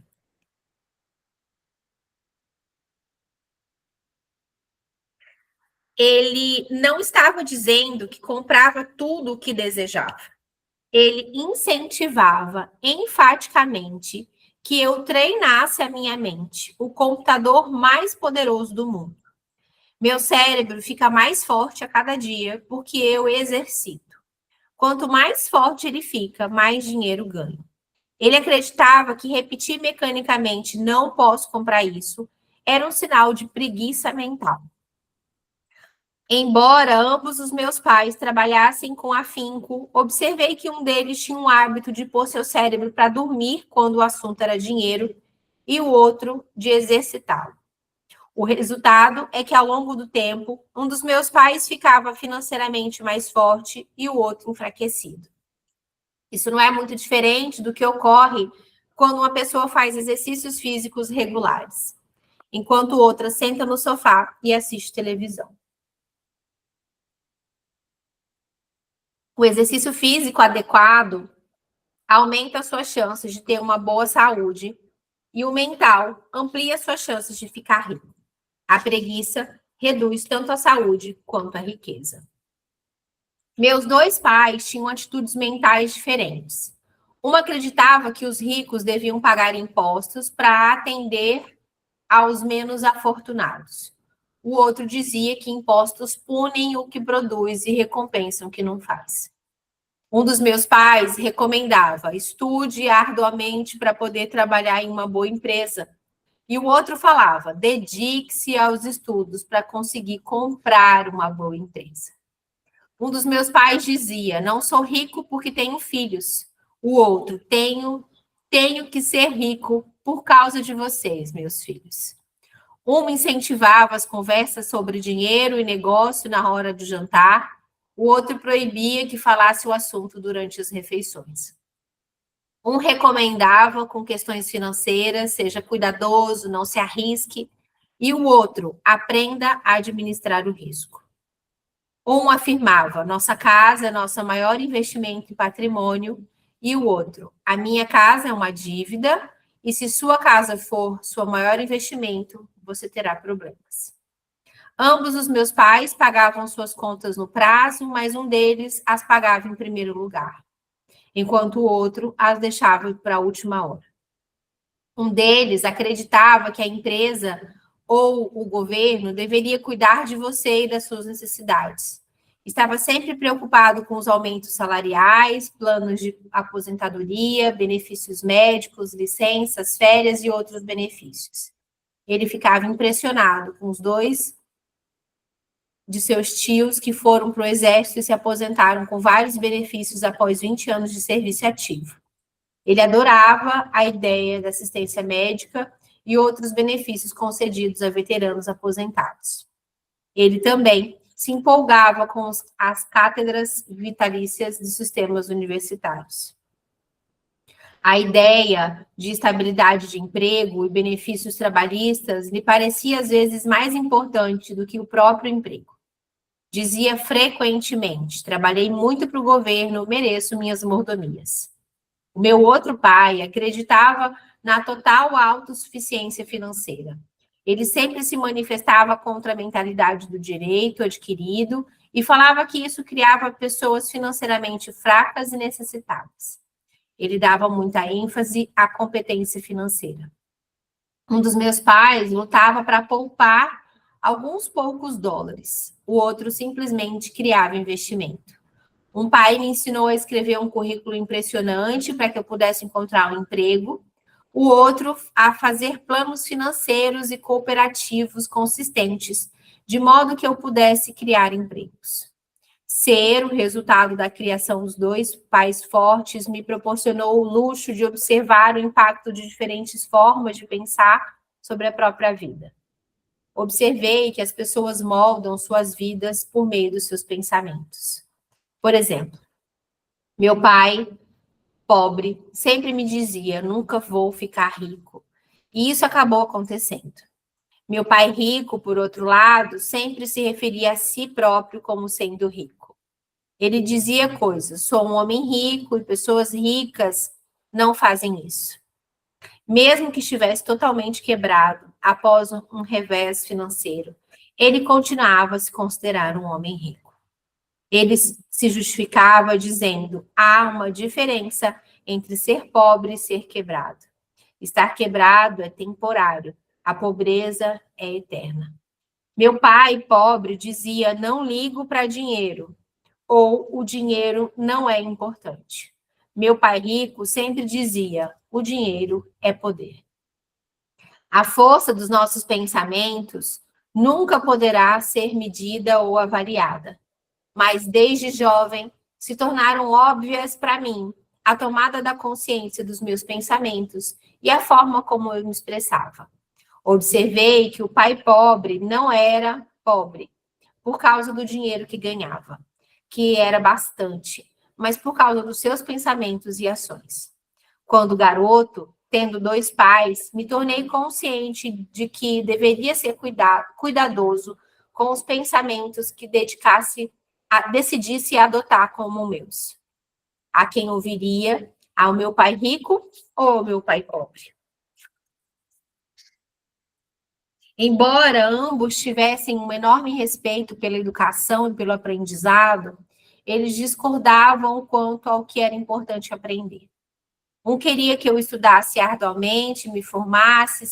Ele não estava dizendo que comprava tudo o que desejava. Ele incentivava enfaticamente que eu treinasse a minha mente, o computador mais poderoso do mundo. Meu cérebro fica mais forte a cada dia porque eu exercito. Quanto mais forte ele fica, mais dinheiro ganho. Ele acreditava que repetir mecanicamente "não posso comprar isso" era um sinal de preguiça mental. Embora ambos os meus pais trabalhassem com afinco, observei que um deles tinha um hábito de pôr seu cérebro para dormir quando o assunto era dinheiro e o outro de exercitá-lo. O resultado é que, ao longo do tempo, um dos meus pais ficava financeiramente mais forte e o outro enfraquecido. Isso não é muito diferente do que ocorre quando uma pessoa faz exercícios físicos regulares, enquanto outra senta no sofá e assiste televisão. O exercício físico adequado aumenta suas chances de ter uma boa saúde e o mental amplia suas chances de ficar rico. A preguiça reduz tanto a saúde quanto a riqueza. Meus 2 pais tinham atitudes mentais diferentes. Uma acreditava que os ricos deviam pagar impostos para atender aos menos afortunados. O outro dizia que impostos punem o que produz e recompensam o que não faz. Um dos meus pais recomendava: estude arduamente para poder trabalhar em uma boa empresa. E o outro falava: dedique-se aos estudos para conseguir comprar uma boa empresa. Um dos meus pais dizia: não sou rico porque tenho filhos. O outro: tenho que ser rico por causa de vocês, meus filhos. Um incentivava as conversas sobre dinheiro e negócio na hora do jantar. O outro proibia que falasse o assunto durante as refeições. Um recomendava com questões financeiras: seja cuidadoso, não se arrisque. E o outro: aprenda a administrar o risco. Um afirmava: nossa casa é nosso maior investimento em patrimônio. E o outro: a minha casa é uma dívida, e se sua casa for seu maior investimento, você terá problemas. Ambos os meus pais pagavam suas contas no prazo, mas um deles as pagava em primeiro lugar, enquanto o outro as deixava para a última hora. Um deles acreditava que a empresa ou o governo deveria cuidar de você e das suas necessidades. Estava sempre preocupado com os aumentos salariais, planos de aposentadoria, benefícios médicos, licenças, férias e outros benefícios. Ele ficava impressionado com os dois de seus tios que foram para o exército e se aposentaram com vários benefícios após 20 anos de serviço ativo. Ele adorava a ideia da assistência médica e outros benefícios concedidos a veteranos aposentados. Ele também se empolgava com as cátedras vitalícias de sistemas universitários. A ideia de estabilidade de emprego e benefícios trabalhistas lhe parecia às vezes mais importante do que o próprio emprego. Dizia frequentemente: trabalhei muito para o governo, mereço minhas mordomias. O meu outro pai acreditava na total autossuficiência financeira. Ele sempre se manifestava contra a mentalidade do direito adquirido e falava que isso criava pessoas financeiramente fracas e necessitadas. Ele dava muita ênfase à competência financeira. Um dos meus pais lutava para poupar alguns poucos dólares. O outro simplesmente criava investimento. Um pai me ensinou a escrever um currículo impressionante para que eu pudesse encontrar um emprego. O outro a fazer planos financeiros e cooperativos consistentes, de modo que eu pudesse criar empregos. Ser o resultado da criação dos dois pais fortes me proporcionou o luxo de observar o impacto de diferentes formas de pensar sobre a própria vida. Observei que as pessoas moldam suas vidas por meio dos seus pensamentos. Por exemplo, meu pai, pobre, sempre me dizia: nunca vou ficar rico. E isso acabou acontecendo. Meu pai rico, por outro lado, sempre se referia a si próprio como sendo rico. Ele dizia coisas: sou um homem rico e pessoas ricas não fazem isso. Mesmo que estivesse totalmente quebrado após um revés financeiro, ele continuava a se considerar um homem rico. Ele se justificava dizendo: há uma diferença entre ser pobre e ser quebrado. Estar quebrado é temporário, a pobreza é eterna. Meu pai, pobre, dizia: não ligo para dinheiro, ou o dinheiro não é importante. Meu pai rico sempre dizia: o dinheiro é poder. A força dos nossos pensamentos nunca poderá ser medida ou avaliada, mas desde jovem se tornaram óbvias para mim a tomada da consciência dos meus pensamentos e a forma como eu me expressava. Observei que o pai pobre não era pobre por causa do dinheiro que ganhava, que era bastante, mas por causa dos seus pensamentos e ações. Quando garoto, tendo dois pais, me tornei consciente de que deveria ser cuidadoso com os pensamentos que decidisse adotar como meus. A quem ouviria? Ao meu pai rico ou ao meu pai pobre? Embora ambos tivessem um enorme respeito pela educação e pelo aprendizado, eles discordavam quanto ao que era importante aprender. Um queria que eu estudasse arduamente, me formasse,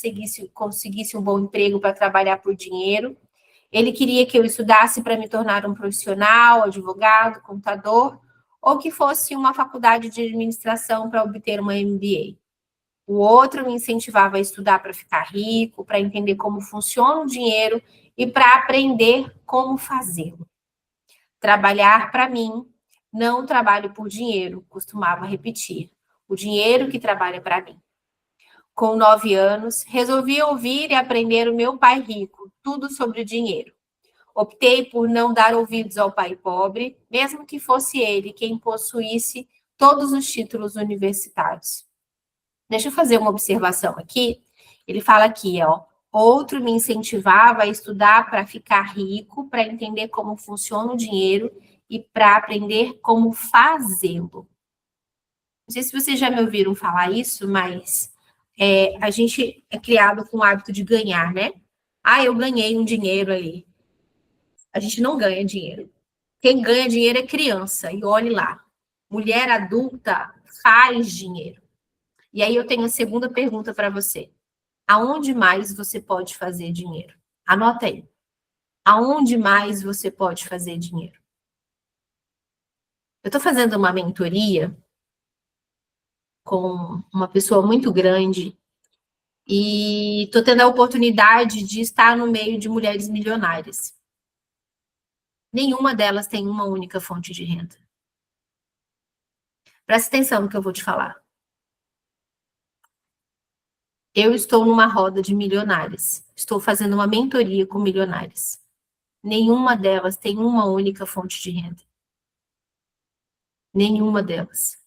conseguisse um bom emprego para trabalhar por dinheiro. Ele queria que eu estudasse para me tornar um profissional, advogado, contador, ou que fosse uma faculdade de administração para obter uma MBA. O outro me incentivava a estudar para ficar rico, para entender como funciona o dinheiro e para aprender como fazê-lo. Trabalhar para mim, não trabalho por dinheiro, costumava repetir. O dinheiro que trabalha para mim. Com 9 anos, resolvi ouvir e aprender o meu pai rico, tudo sobre dinheiro. Optei por não dar ouvidos ao pai pobre, mesmo que fosse ele quem possuísse todos os títulos universitários. Deixa eu fazer uma observação aqui. Ele fala aqui, ó, outro me incentivava a estudar para ficar rico, para entender como funciona o dinheiro e para aprender como fazê-lo. Não sei se vocês já me ouviram falar isso, mas a gente é criado com o hábito de ganhar, né? Ah, eu ganhei um dinheiro ali. A gente não ganha dinheiro. Quem ganha dinheiro é criança, e olhe lá. Mulher adulta faz dinheiro. E aí eu tenho a segunda pergunta para você. Aonde mais você pode fazer dinheiro? Anota aí. Aonde mais você pode fazer dinheiro? Eu estou fazendo uma mentoria com uma pessoa muito grande e estou tendo a oportunidade de estar no meio de mulheres milionárias. Nenhuma delas tem uma única fonte de renda. Presta atenção no que eu vou te falar. Eu estou numa roda de milionários. Estou fazendo uma mentoria com milionários. Nenhuma delas tem uma única fonte de renda. Nenhuma delas.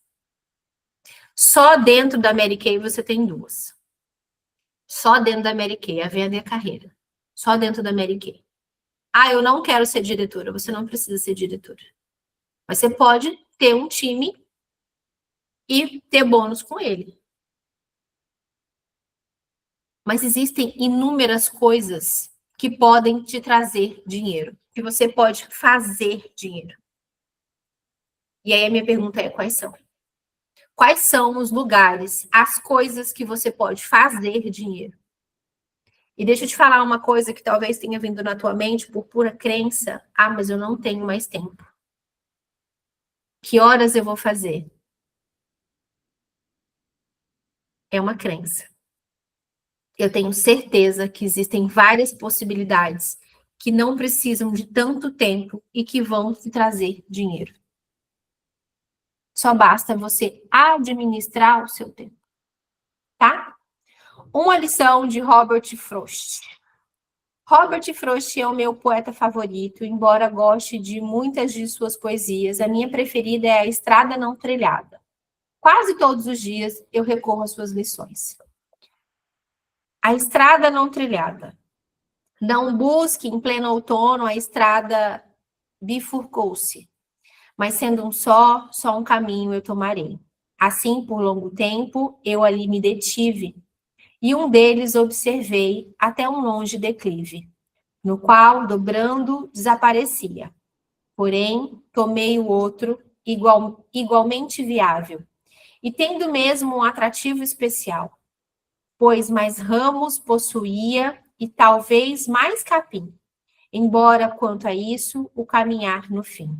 Só dentro da Mary Kay você tem duas. Só dentro da Mary Kay, a venda e a carreira. Só dentro da Mary Kay. Ah, eu não quero ser diretora. Você não precisa ser diretora. Mas você pode ter um time e ter bônus com ele. Mas existem inúmeras coisas que podem te trazer dinheiro, que você pode fazer dinheiro. E aí a minha pergunta é, quais são? Quais são os lugares, as coisas que você pode fazer dinheiro? E deixa eu te falar uma coisa que talvez tenha vindo na tua mente por pura crença. Ah, mas eu não tenho mais tempo. Que horas eu vou fazer? É uma crença. Eu tenho certeza que existem várias possibilidades que não precisam de tanto tempo e que vão te trazer dinheiro. Só basta você administrar o seu tempo, tá? Uma lição de Robert Frost. Robert Frost é o meu poeta favorito, embora goste de muitas de suas poesias. A minha preferida é A Estrada Não Trilhada. Quase todos os dias eu recorro às suas lições. A estrada não trilhada. Não busque em pleno outono a estrada bifurcou-se. Mas sendo um só um caminho eu tomarei. Assim, por longo tempo, eu ali me detive, e um deles observei até um longe declive, no qual, dobrando, desaparecia. Porém, tomei o outro, igualmente viável, e tendo mesmo um atrativo especial, pois mais ramos possuía e talvez mais capim, embora, quanto a isso, o caminhar no fim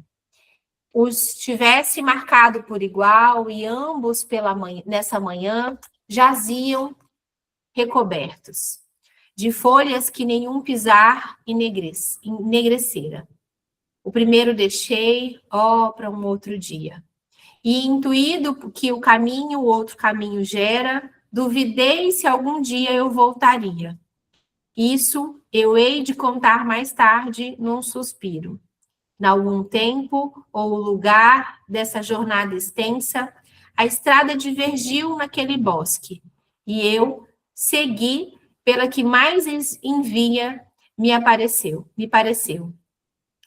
os tivesse marcado por igual, e ambos nessa manhã jaziam recobertos de folhas que nenhum pisar enegrecera. O primeiro deixei, para um outro dia. E intuído que o caminho, o outro caminho gera, duvidei se algum dia eu voltaria. Isso eu hei de contar mais tarde num suspiro. Em algum tempo ou lugar dessa jornada extensa, a estrada divergiu naquele bosque, e eu segui pela que mais envia me pareceu.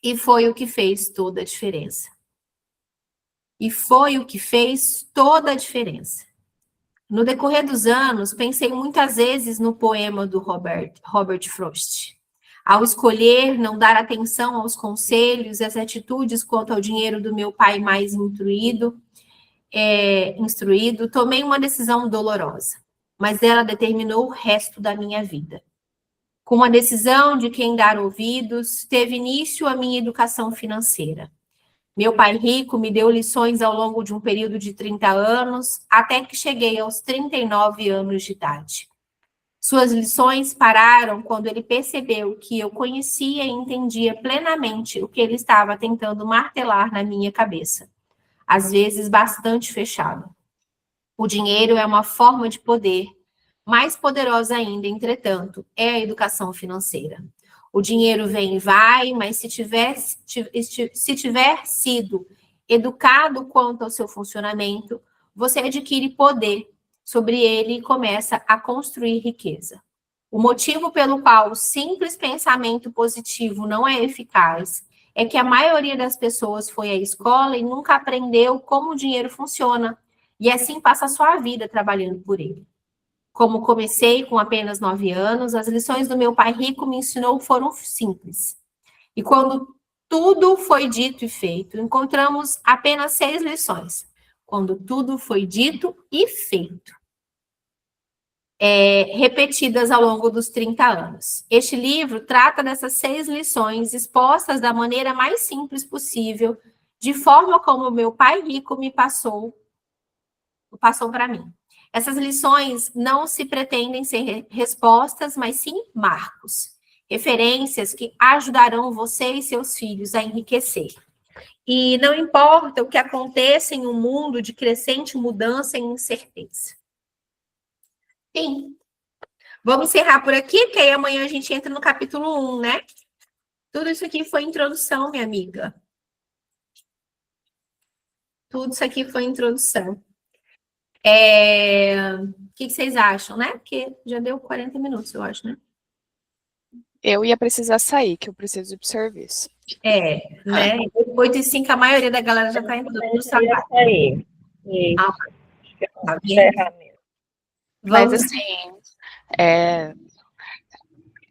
E foi o que fez toda a diferença. E foi o que fez toda a diferença. No decorrer dos anos, pensei muitas vezes no poema do Robert Frost. Ao escolher não dar atenção aos conselhos e às atitudes quanto ao dinheiro do meu pai mais instruído, tomei uma decisão dolorosa, mas ela determinou o resto da minha vida. Com a decisão de quem dar ouvidos, teve início a minha educação financeira. Meu pai rico me deu lições ao longo de um período de 30 anos, até que cheguei aos 39 anos de idade. Suas lições pararam quando ele percebeu que eu conhecia e entendia plenamente o que ele estava tentando martelar na minha cabeça, às vezes bastante fechado. O dinheiro é uma forma de poder, mais poderosa ainda, entretanto, é a educação financeira. O dinheiro vem e vai, mas se tiver sido educado quanto ao seu funcionamento, você adquire poder sobre ele e começa a construir riqueza. O motivo pelo qual o simples pensamento positivo não é eficaz é que a maioria das pessoas foi à escola e nunca aprendeu como o dinheiro funciona, e assim passa a sua vida trabalhando por ele. Como comecei com apenas 9 anos, as lições do meu pai rico me ensinou foram simples. E quando tudo foi dito e feito, encontramos apenas 6 lições. Quando tudo foi dito e feito. Repetidas ao longo dos 30 anos. Este livro trata dessas 6 lições expostas da maneira mais simples possível, de forma como meu pai rico me passou para mim. Essas lições não se pretendem ser respostas, mas sim marcos. referências que ajudarão você e seus filhos a enriquecer. E não importa o que aconteça em um mundo de crescente mudança e incerteza. Sim. Vamos encerrar por aqui, porque aí amanhã a gente entra no capítulo 1, né? Tudo isso aqui foi introdução, minha amiga. Tudo isso aqui foi introdução. O que vocês acham, né? Porque já deu 40 minutos, eu acho, né? Eu ia precisar sair, que eu preciso ir pro serviço. Né? Depois de 5, a maioria da galera já está entrando no trabalho. Aí. E Ah, acho que é um tá vendo? encerramento. Mas, Vamos. assim,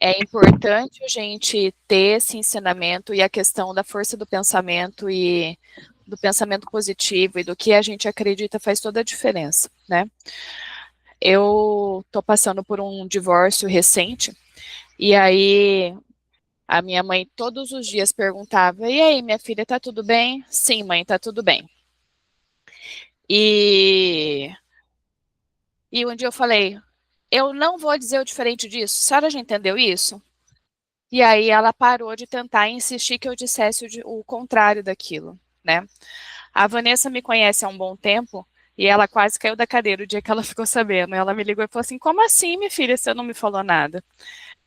é importante a gente ter esse ensinamento e a questão da força do pensamento e do pensamento positivo e do que a gente acredita faz toda a diferença, né? Eu tô passando por um divórcio recente e aí a minha mãe todos os dias perguntava: e aí, minha filha, tá tudo bem? Sim, mãe, tá tudo bem. E um dia eu falei: eu não vou dizer o diferente disso. A senhora já entendeu isso? E aí ela parou de tentar insistir que eu dissesse o contrário daquilo, né? A Vanessa me conhece há um bom tempo e ela quase caiu da cadeira o dia que ela ficou sabendo. Ela me ligou e falou assim: como assim, minha filha, você não me falou nada?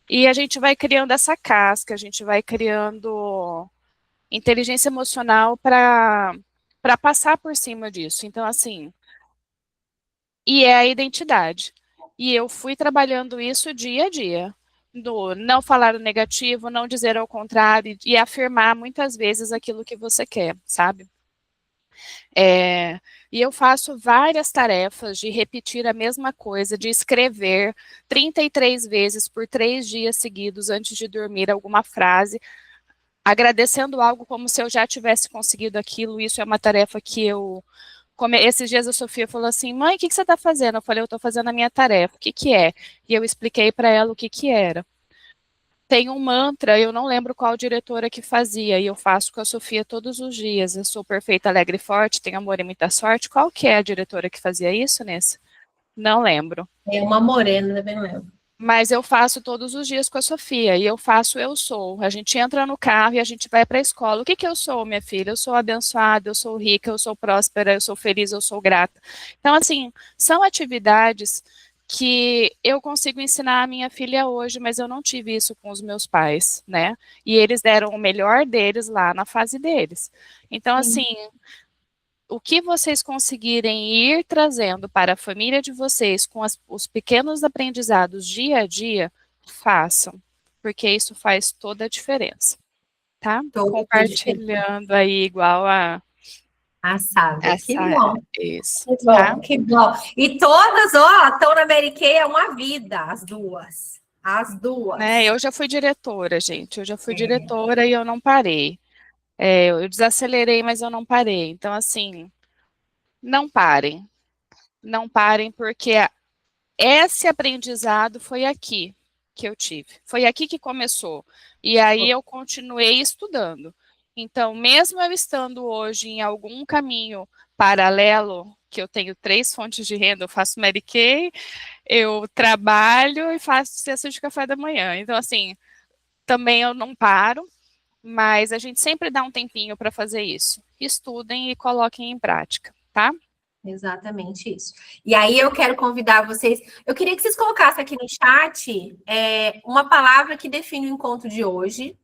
E a gente vai criando essa casca, a gente vai criando inteligência emocional para passar por cima disso. Então, assim, e é a identidade. E eu fui trabalhando isso dia a dia. Do não falar o negativo, não dizer ao contrário e afirmar muitas vezes aquilo que você quer, sabe? E eu faço várias tarefas de repetir a mesma coisa, de escrever 33 vezes por 3 dias seguidos antes de dormir alguma frase, agradecendo algo como se eu já tivesse conseguido aquilo. Isso é uma tarefa que eu... Esses dias a Sofia falou assim: mãe, o que você está fazendo? Eu falei: eu estou fazendo a minha tarefa. O que que é? E eu expliquei para ela o que que era. Tem um mantra, eu não lembro qual diretora que fazia, e eu faço com a Sofia todos os dias. Eu sou perfeita, alegre e forte, tenho amor e muita sorte. Qual que é a diretora que fazia isso, Nessa? Não lembro. É uma morena, também não lembro. Mas eu faço todos os dias com a Sofia, e eu faço eu sou. A gente entra no carro e a gente vai para a escola. O que que eu sou, minha filha? Eu sou abençoada, eu sou rica, eu sou próspera, eu sou feliz, eu sou grata. Então, assim, são atividades que eu consigo ensinar a minha filha hoje, mas eu não tive isso com os meus pais, né? E eles deram o melhor deles lá na fase deles. Então, assim, o que vocês conseguirem ir trazendo para a família de vocês com os pequenos aprendizados dia a dia, façam, porque isso faz toda a diferença, tá? Compartilhando aí igual a Sara. Que bom. Isso, que bom, tá? que bom. E todas, ó, estão na Mary Kay há uma vida, as duas. As duas. Eu já fui diretora, gente. Eu já fui diretora e eu não parei. Eu desacelerei, mas eu não parei. Então, assim, não parem. Não parem, porque esse aprendizado foi aqui que eu tive. Foi aqui que começou. E aí eu continuei estudando. Então, mesmo eu estando hoje em algum caminho paralelo, que eu tenho 3 fontes de renda, eu faço Mary Kay, eu trabalho e faço cesta de café da manhã. Então, assim, também eu não paro, mas a gente sempre dá um tempinho para fazer isso. Estudem e coloquem em prática, tá? Exatamente isso. E aí eu quero convidar vocês. Eu queria que vocês colocassem aqui no chat uma palavra que define o encontro de hoje.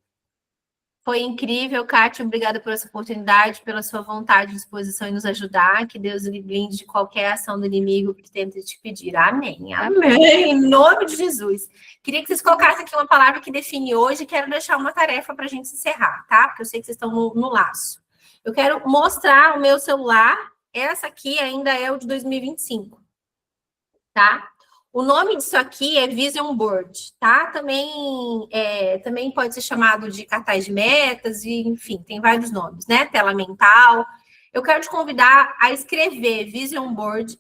Foi incrível, Kátia. Obrigada por essa oportunidade, pela sua vontade, disposição em nos ajudar. Que Deus lhe blinde de qualquer ação do inimigo que tenta te pedir. Amém. Amém. Em nome de Jesus. Queria que vocês colocassem aqui uma palavra que define hoje. Quero deixar uma tarefa para a gente encerrar, tá? Porque eu sei que vocês estão no laço. Eu quero mostrar o meu celular. Essa aqui ainda é o de 2025, tá? O nome disso aqui é Vision Board, tá? Também pode ser chamado de cartaz de metas, e enfim, tem vários nomes, né? Tela mental. Eu quero te convidar a escrever Vision Board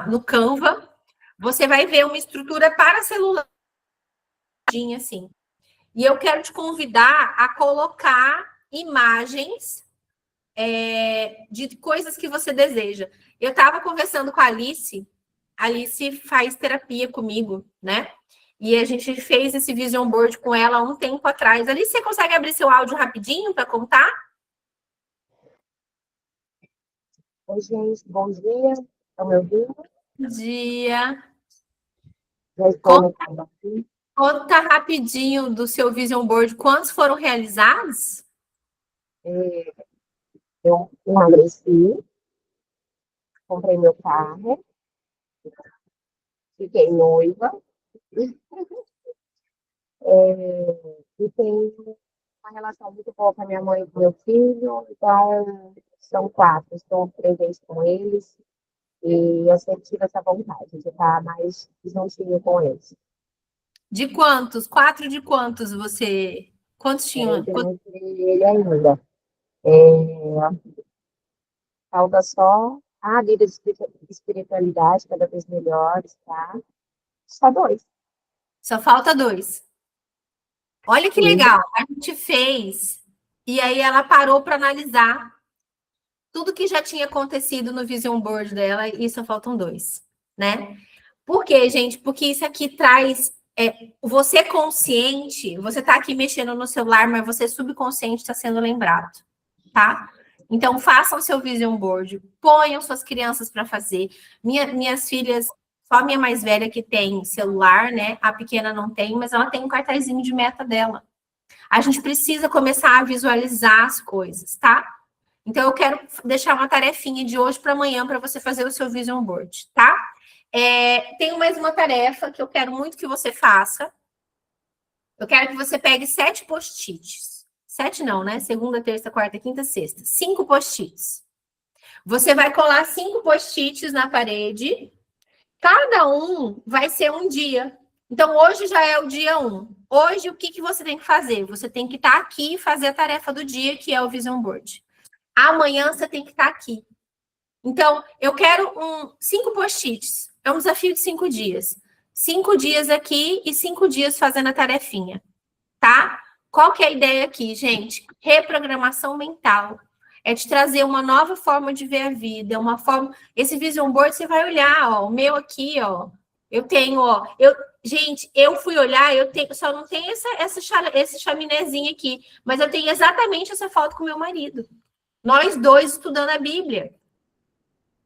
no Canva. Você vai ver uma estrutura para celular, assim. E eu quero te convidar a colocar imagens de coisas que você deseja. Eu estava conversando com a Alice Alice faz terapia comigo, né? E a gente fez esse vision board com ela há um tempo atrás. Alice, você consegue abrir seu áudio rapidinho para contar? Oi, gente, bom dia. Estão me ouvindo? Bom dia. Já estou no canal aqui. Conta rapidinho do seu vision board. Quantos foram realizados? Eu emagreci, comprei meu carro, fiquei noiva, e tenho uma relação muito boa com a minha mãe e com meu filho, então são 4, estou presente com eles, e eu sempre tive essa vontade de estar mais juntinho com eles. De quantos? 4 de quantos você... Quantos tinham? Eu não tive ele ainda. Falta só a vida de espiritualidade cada vez melhores, tá? Só 2. Só falta 2. Olha que Sim. legal. A gente fez e aí ela parou para analisar tudo que já tinha acontecido no vision board dela e só faltam 2, né? Por quê, gente? Porque isso aqui traz você consciente, você tá aqui mexendo no celular, mas você subconsciente está sendo lembrado, tá? Então, façam o seu vision board, ponham suas crianças para fazer. Minhas filhas, só a minha mais velha que tem celular, né? A pequena não tem, mas ela tem um cartazinho de meta dela. A gente precisa começar a visualizar as coisas, tá? Então, eu quero deixar uma tarefinha de hoje para amanhã para você fazer o seu vision board, tá? Tenho mais uma tarefa que eu quero muito que você faça. Eu quero que você pegue 7 post-its. 7 não, né? Segunda, terça, quarta, quinta, sexta. 5 post-its. Você vai colar 5 post-its na parede. Cada um vai ser um dia. Então, hoje já é o dia 1. Hoje, o que você tem que fazer? Você tem que estar aqui e fazer a tarefa do dia, que é o vision board. Amanhã, você tem que estar aqui. Então, eu quero 5 post-its. É um desafio de 5 dias. 5 dias aqui e 5 dias fazendo a tarefinha, tá? Qual que é a ideia aqui, gente? Reprogramação mental. É de trazer uma nova forma de ver a vida, uma forma... Esse vision board, você vai olhar, ó, o meu aqui, ó. Eu tenho, ó... Gente, eu fui olhar, só não tem esse chaminézinho aqui, mas eu tenho exatamente essa foto com meu marido. Nós 2 estudando a Bíblia.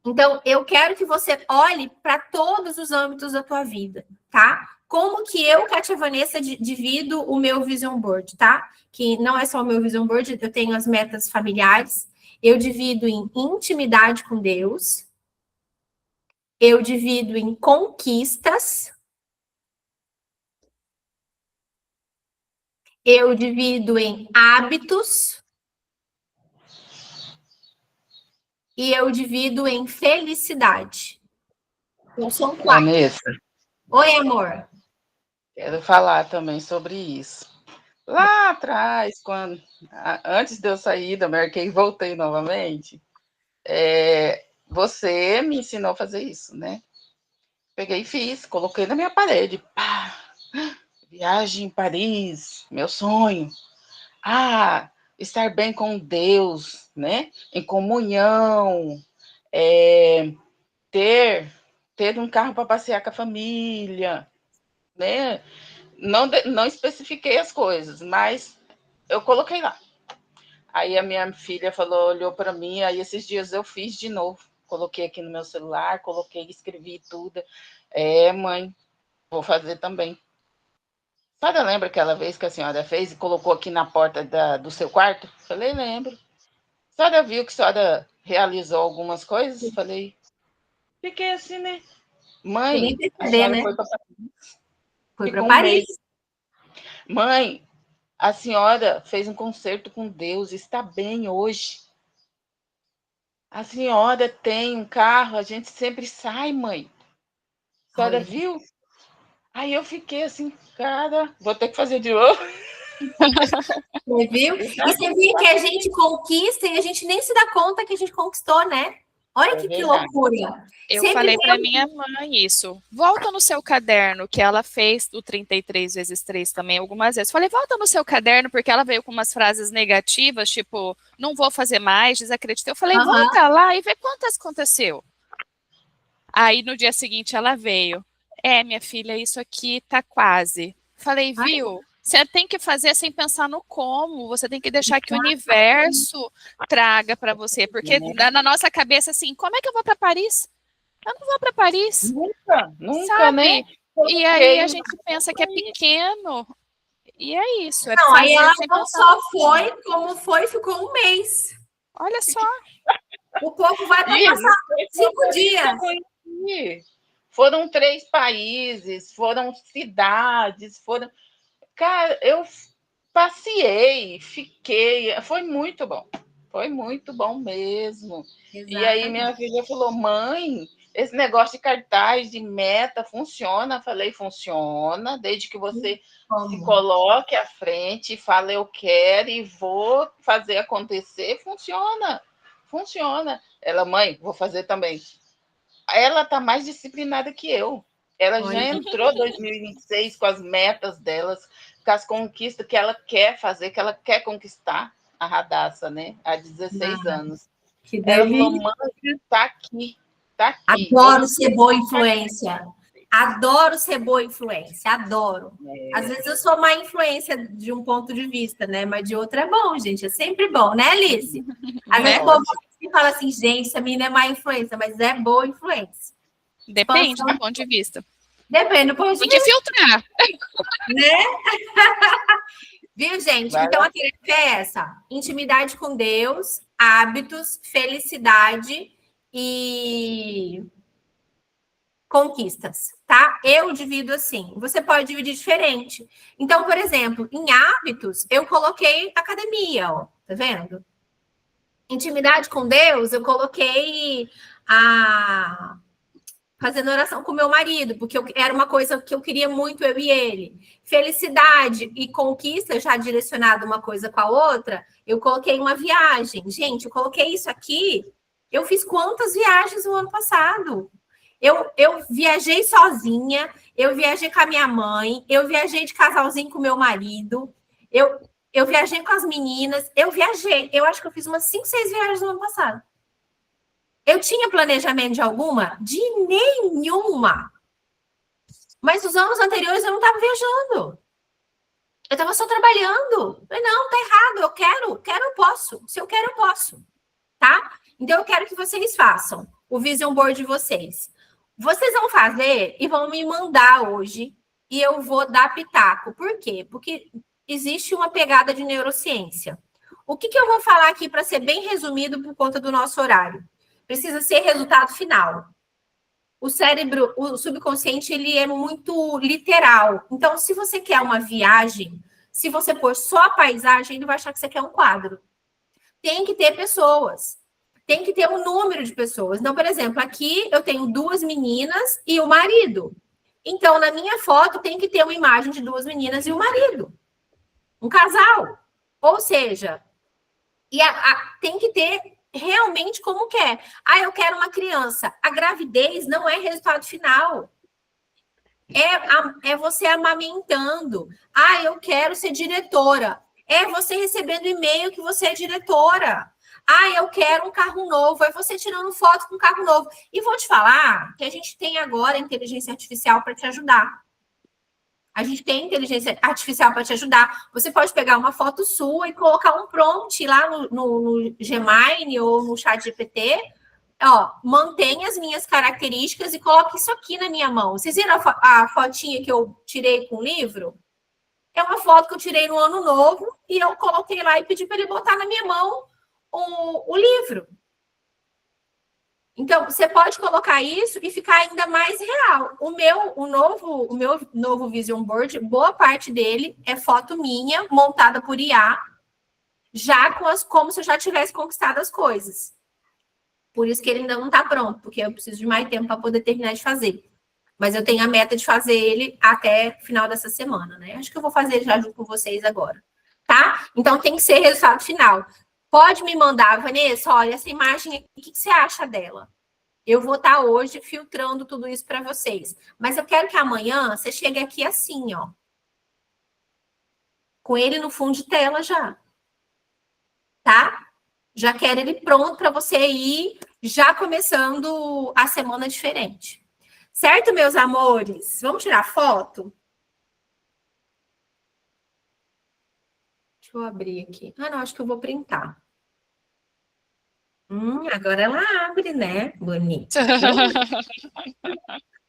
Então, eu quero que você olhe para todos os âmbitos da tua vida, tá? Como que eu, Kátia Vanessa, divido o meu vision board, tá? Que não é só o meu vision board, eu tenho as metas familiares. Eu divido em intimidade com Deus. Eu divido em conquistas. Eu divido em hábitos. E eu divido em felicidade. Então, são 4. Vanessa, Oi, amor. quero falar também sobre isso. Lá atrás, antes de eu sair da Merck e voltei novamente, você me ensinou a fazer isso, né? Peguei e fiz, coloquei na minha parede. Pá, viagem em Paris, meu sonho. Estar bem com Deus, né? Em comunhão, ter um carro para passear com a família, né? Não especifiquei as coisas, mas eu coloquei lá. Aí a minha filha olhou para mim, aí esses dias eu fiz de novo. Coloquei aqui no meu celular, escrevi tudo. Mãe, vou fazer também. A senhora lembra aquela vez que a senhora fez e colocou aqui na porta do seu quarto? Falei, lembro. A senhora viu que a senhora realizou algumas coisas? Falei, fiquei assim, né? Mãe, a senhora foi para Paris. Foi para Paris. Mãe, a senhora fez um concerto com Deus, está bem hoje. A senhora tem um carro, a gente sempre sai, mãe. A senhora viu? Aí eu fiquei assim, cara, vou ter que fazer de novo. Você viu? E você viu que a gente conquista e a gente nem se dá conta que a gente conquistou, né? Olha que loucura. Eu falei para minha mãe isso. Volta no seu caderno, que ela fez o 33 vezes 3 também algumas vezes. Falei, volta no seu caderno, porque ela veio com umas frases negativas, tipo, não vou fazer mais, desacreditei. Eu falei, volta lá e vê quantas aconteceu. Aí no dia seguinte ela veio. Minha filha, isso aqui tá quase. Falei, viu? Você tem que fazer sem pensar no como. Você tem que deixar que o universo traga para você. Porque na nossa cabeça, assim, como é que eu vou para Paris? Eu não vou para Paris. Nunca, sabe? né? E aí a gente pensa que é pequeno. E é isso. É Não, aí fazer ela sem não pensar. só foi, como foi, ficou um mês. Olha só. O povo vai para Isso, passar 5 dias. Foram 3 países, foram cidades, foram. Cara, eu passeei, fiquei, foi muito bom mesmo. Exatamente. E aí minha filha falou, mãe, esse negócio de cartaz, de meta, funciona? Falei, funciona, desde que você se coloque à frente e fale, eu quero e vou fazer acontecer, funciona. Ela, mãe, vou fazer também. Ela está mais disciplinada que eu. Ela já entrou em 2026 com as metas delas, com as conquistas que ela quer fazer, que ela quer conquistar, a Radassa, né? Há 16 anos. Que Ela delícia. falou, mãe, tá aqui. Adoro ser boa influência. Adoro ser boa influência, adoro. Às vezes eu sou má influência de um ponto de vista, né? Mas de outro é bom, gente. É sempre bom, né, Alice? Às vezes o povo fala assim, gente, essa menina é má influência, mas é boa influência. Depende do ponto de vista. Depende do ponto de vista. Tem que filtrar. Né? Viu, gente? Então a tarefa é essa: intimidade com Deus, hábitos, felicidade e conquistas, tá? Eu divido assim. Você pode dividir diferente. Então, por exemplo, em hábitos, eu coloquei academia, ó. Tá vendo? Intimidade com Deus, eu coloquei a fazendo oração com meu marido, porque era uma coisa que eu queria muito, eu e ele. Felicidade e conquista, já direcionado uma coisa com a outra, eu coloquei uma viagem. Gente, eu coloquei isso aqui, eu fiz quantas viagens no ano passado? Eu viajei sozinha, eu viajei com a minha mãe, eu viajei de casalzinho com meu marido, eu viajei com as meninas, eu acho que eu fiz umas 5, 6 viagens no ano passado. Eu tinha planejamento de alguma? De nenhuma. Mas os anos anteriores eu não estava viajando. Eu estava só trabalhando. Eu falei, não, tá errado. Eu quero, eu posso. Se eu quero, eu posso. Tá? Então eu quero que vocês façam o vision board de vocês. Vocês vão fazer e vão me mandar hoje e eu vou dar pitaco. Por quê? Porque existe uma pegada de neurociência. O que eu vou falar aqui para ser bem resumido por conta do nosso horário? Precisa ser resultado final. O cérebro, o subconsciente, ele é muito literal. Então, se você quer uma viagem, se você pôr só a paisagem, ele vai achar que você quer um quadro. Tem que ter pessoas. Tem que ter um número de pessoas. Então, por exemplo, aqui eu tenho 2 meninas e o marido. Então, na minha foto, tem que ter uma imagem de 2 meninas e o marido. Um casal. Ou seja, tem que ter realmente como quer. Eu quero uma criança. A gravidez não é resultado final. É você amamentando. Eu quero ser diretora. É você recebendo e-mail que você é diretora. Eu quero um carro novo. É você tirando foto com um carro novo. E vou te falar que a gente tem agora a inteligência artificial para te ajudar. A gente tem inteligência artificial para te ajudar. Você pode pegar uma foto sua e colocar um prompt lá no Gemini ou no ChatGPT. Mantenha as minhas características e coloque isso aqui na minha mão. Vocês viram a fotinha que eu tirei com o livro? É uma foto que eu tirei no ano novo e eu coloquei lá e pedi para ele botar na minha mão o livro. Então, você pode colocar isso e ficar ainda mais real. O meu novo Vision Board, boa parte dele é foto minha, montada por IA, já como se eu já tivesse conquistado as coisas. Por isso que ele ainda não está pronto, porque eu preciso de mais tempo para poder terminar de fazer. Mas eu tenho a meta de fazer ele até o final dessa semana, né? Acho que eu vou fazer já junto com vocês agora, tá? Então, tem que ser resultado final. Pode me mandar, Vanessa, olha, essa imagem aqui, o que você acha dela? Eu vou estar hoje filtrando tudo isso para vocês. Mas eu quero que amanhã você chegue aqui assim, ó. Com ele no fundo de tela já. Tá? Já quero ele pronto para você ir já começando a semana diferente. Certo, meus amores? Vamos tirar foto? Deixa eu abrir aqui. Ah, não, acho que eu vou printar. Agora ela abre, né? Bonito.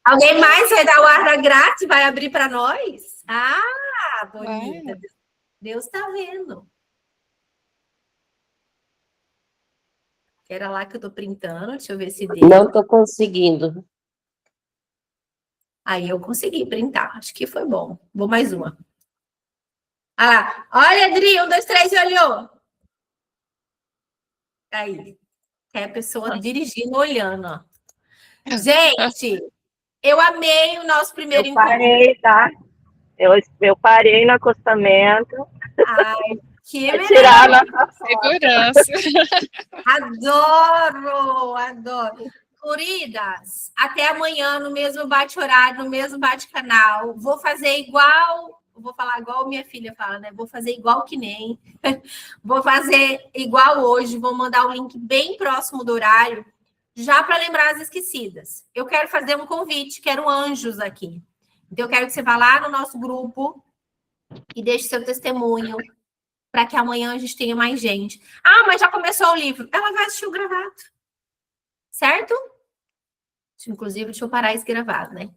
Alguém mais vai dar o ar grátis? Vai abrir para nós? Ah, bonita. Deus está vendo. Era lá que eu tô printando. Deixa eu ver se deu. Não estou conseguindo. Aí eu consegui printar. Acho que foi bom. Vou mais uma. Ah lá. Olha, Adri. 1, 2, 3 e olhou. Aí. É a pessoa dirigindo, olhando. Ó. Gente, eu amei o nosso primeiro encontro. Parei, tá? Eu parei no acostamento. Ai, que Tirar maravilha. na Segurança. Adoro, adoro. Queridas, até amanhã no mesmo bate-horário, no mesmo bate-canal. Vou fazer igual, vou falar igual minha filha fala, né? Vou fazer igual que nem. Vou fazer igual hoje, vou mandar o link bem próximo do horário, já para lembrar as esquecidas. Eu quero fazer um convite, quero anjos aqui. Então, eu quero que você vá lá no nosso grupo e deixe seu testemunho, para que amanhã a gente tenha mais gente. Ah, mas já começou o livro. Ela vai assistir o gravado. Certo? Inclusive, deixa eu parar esse gravado, né?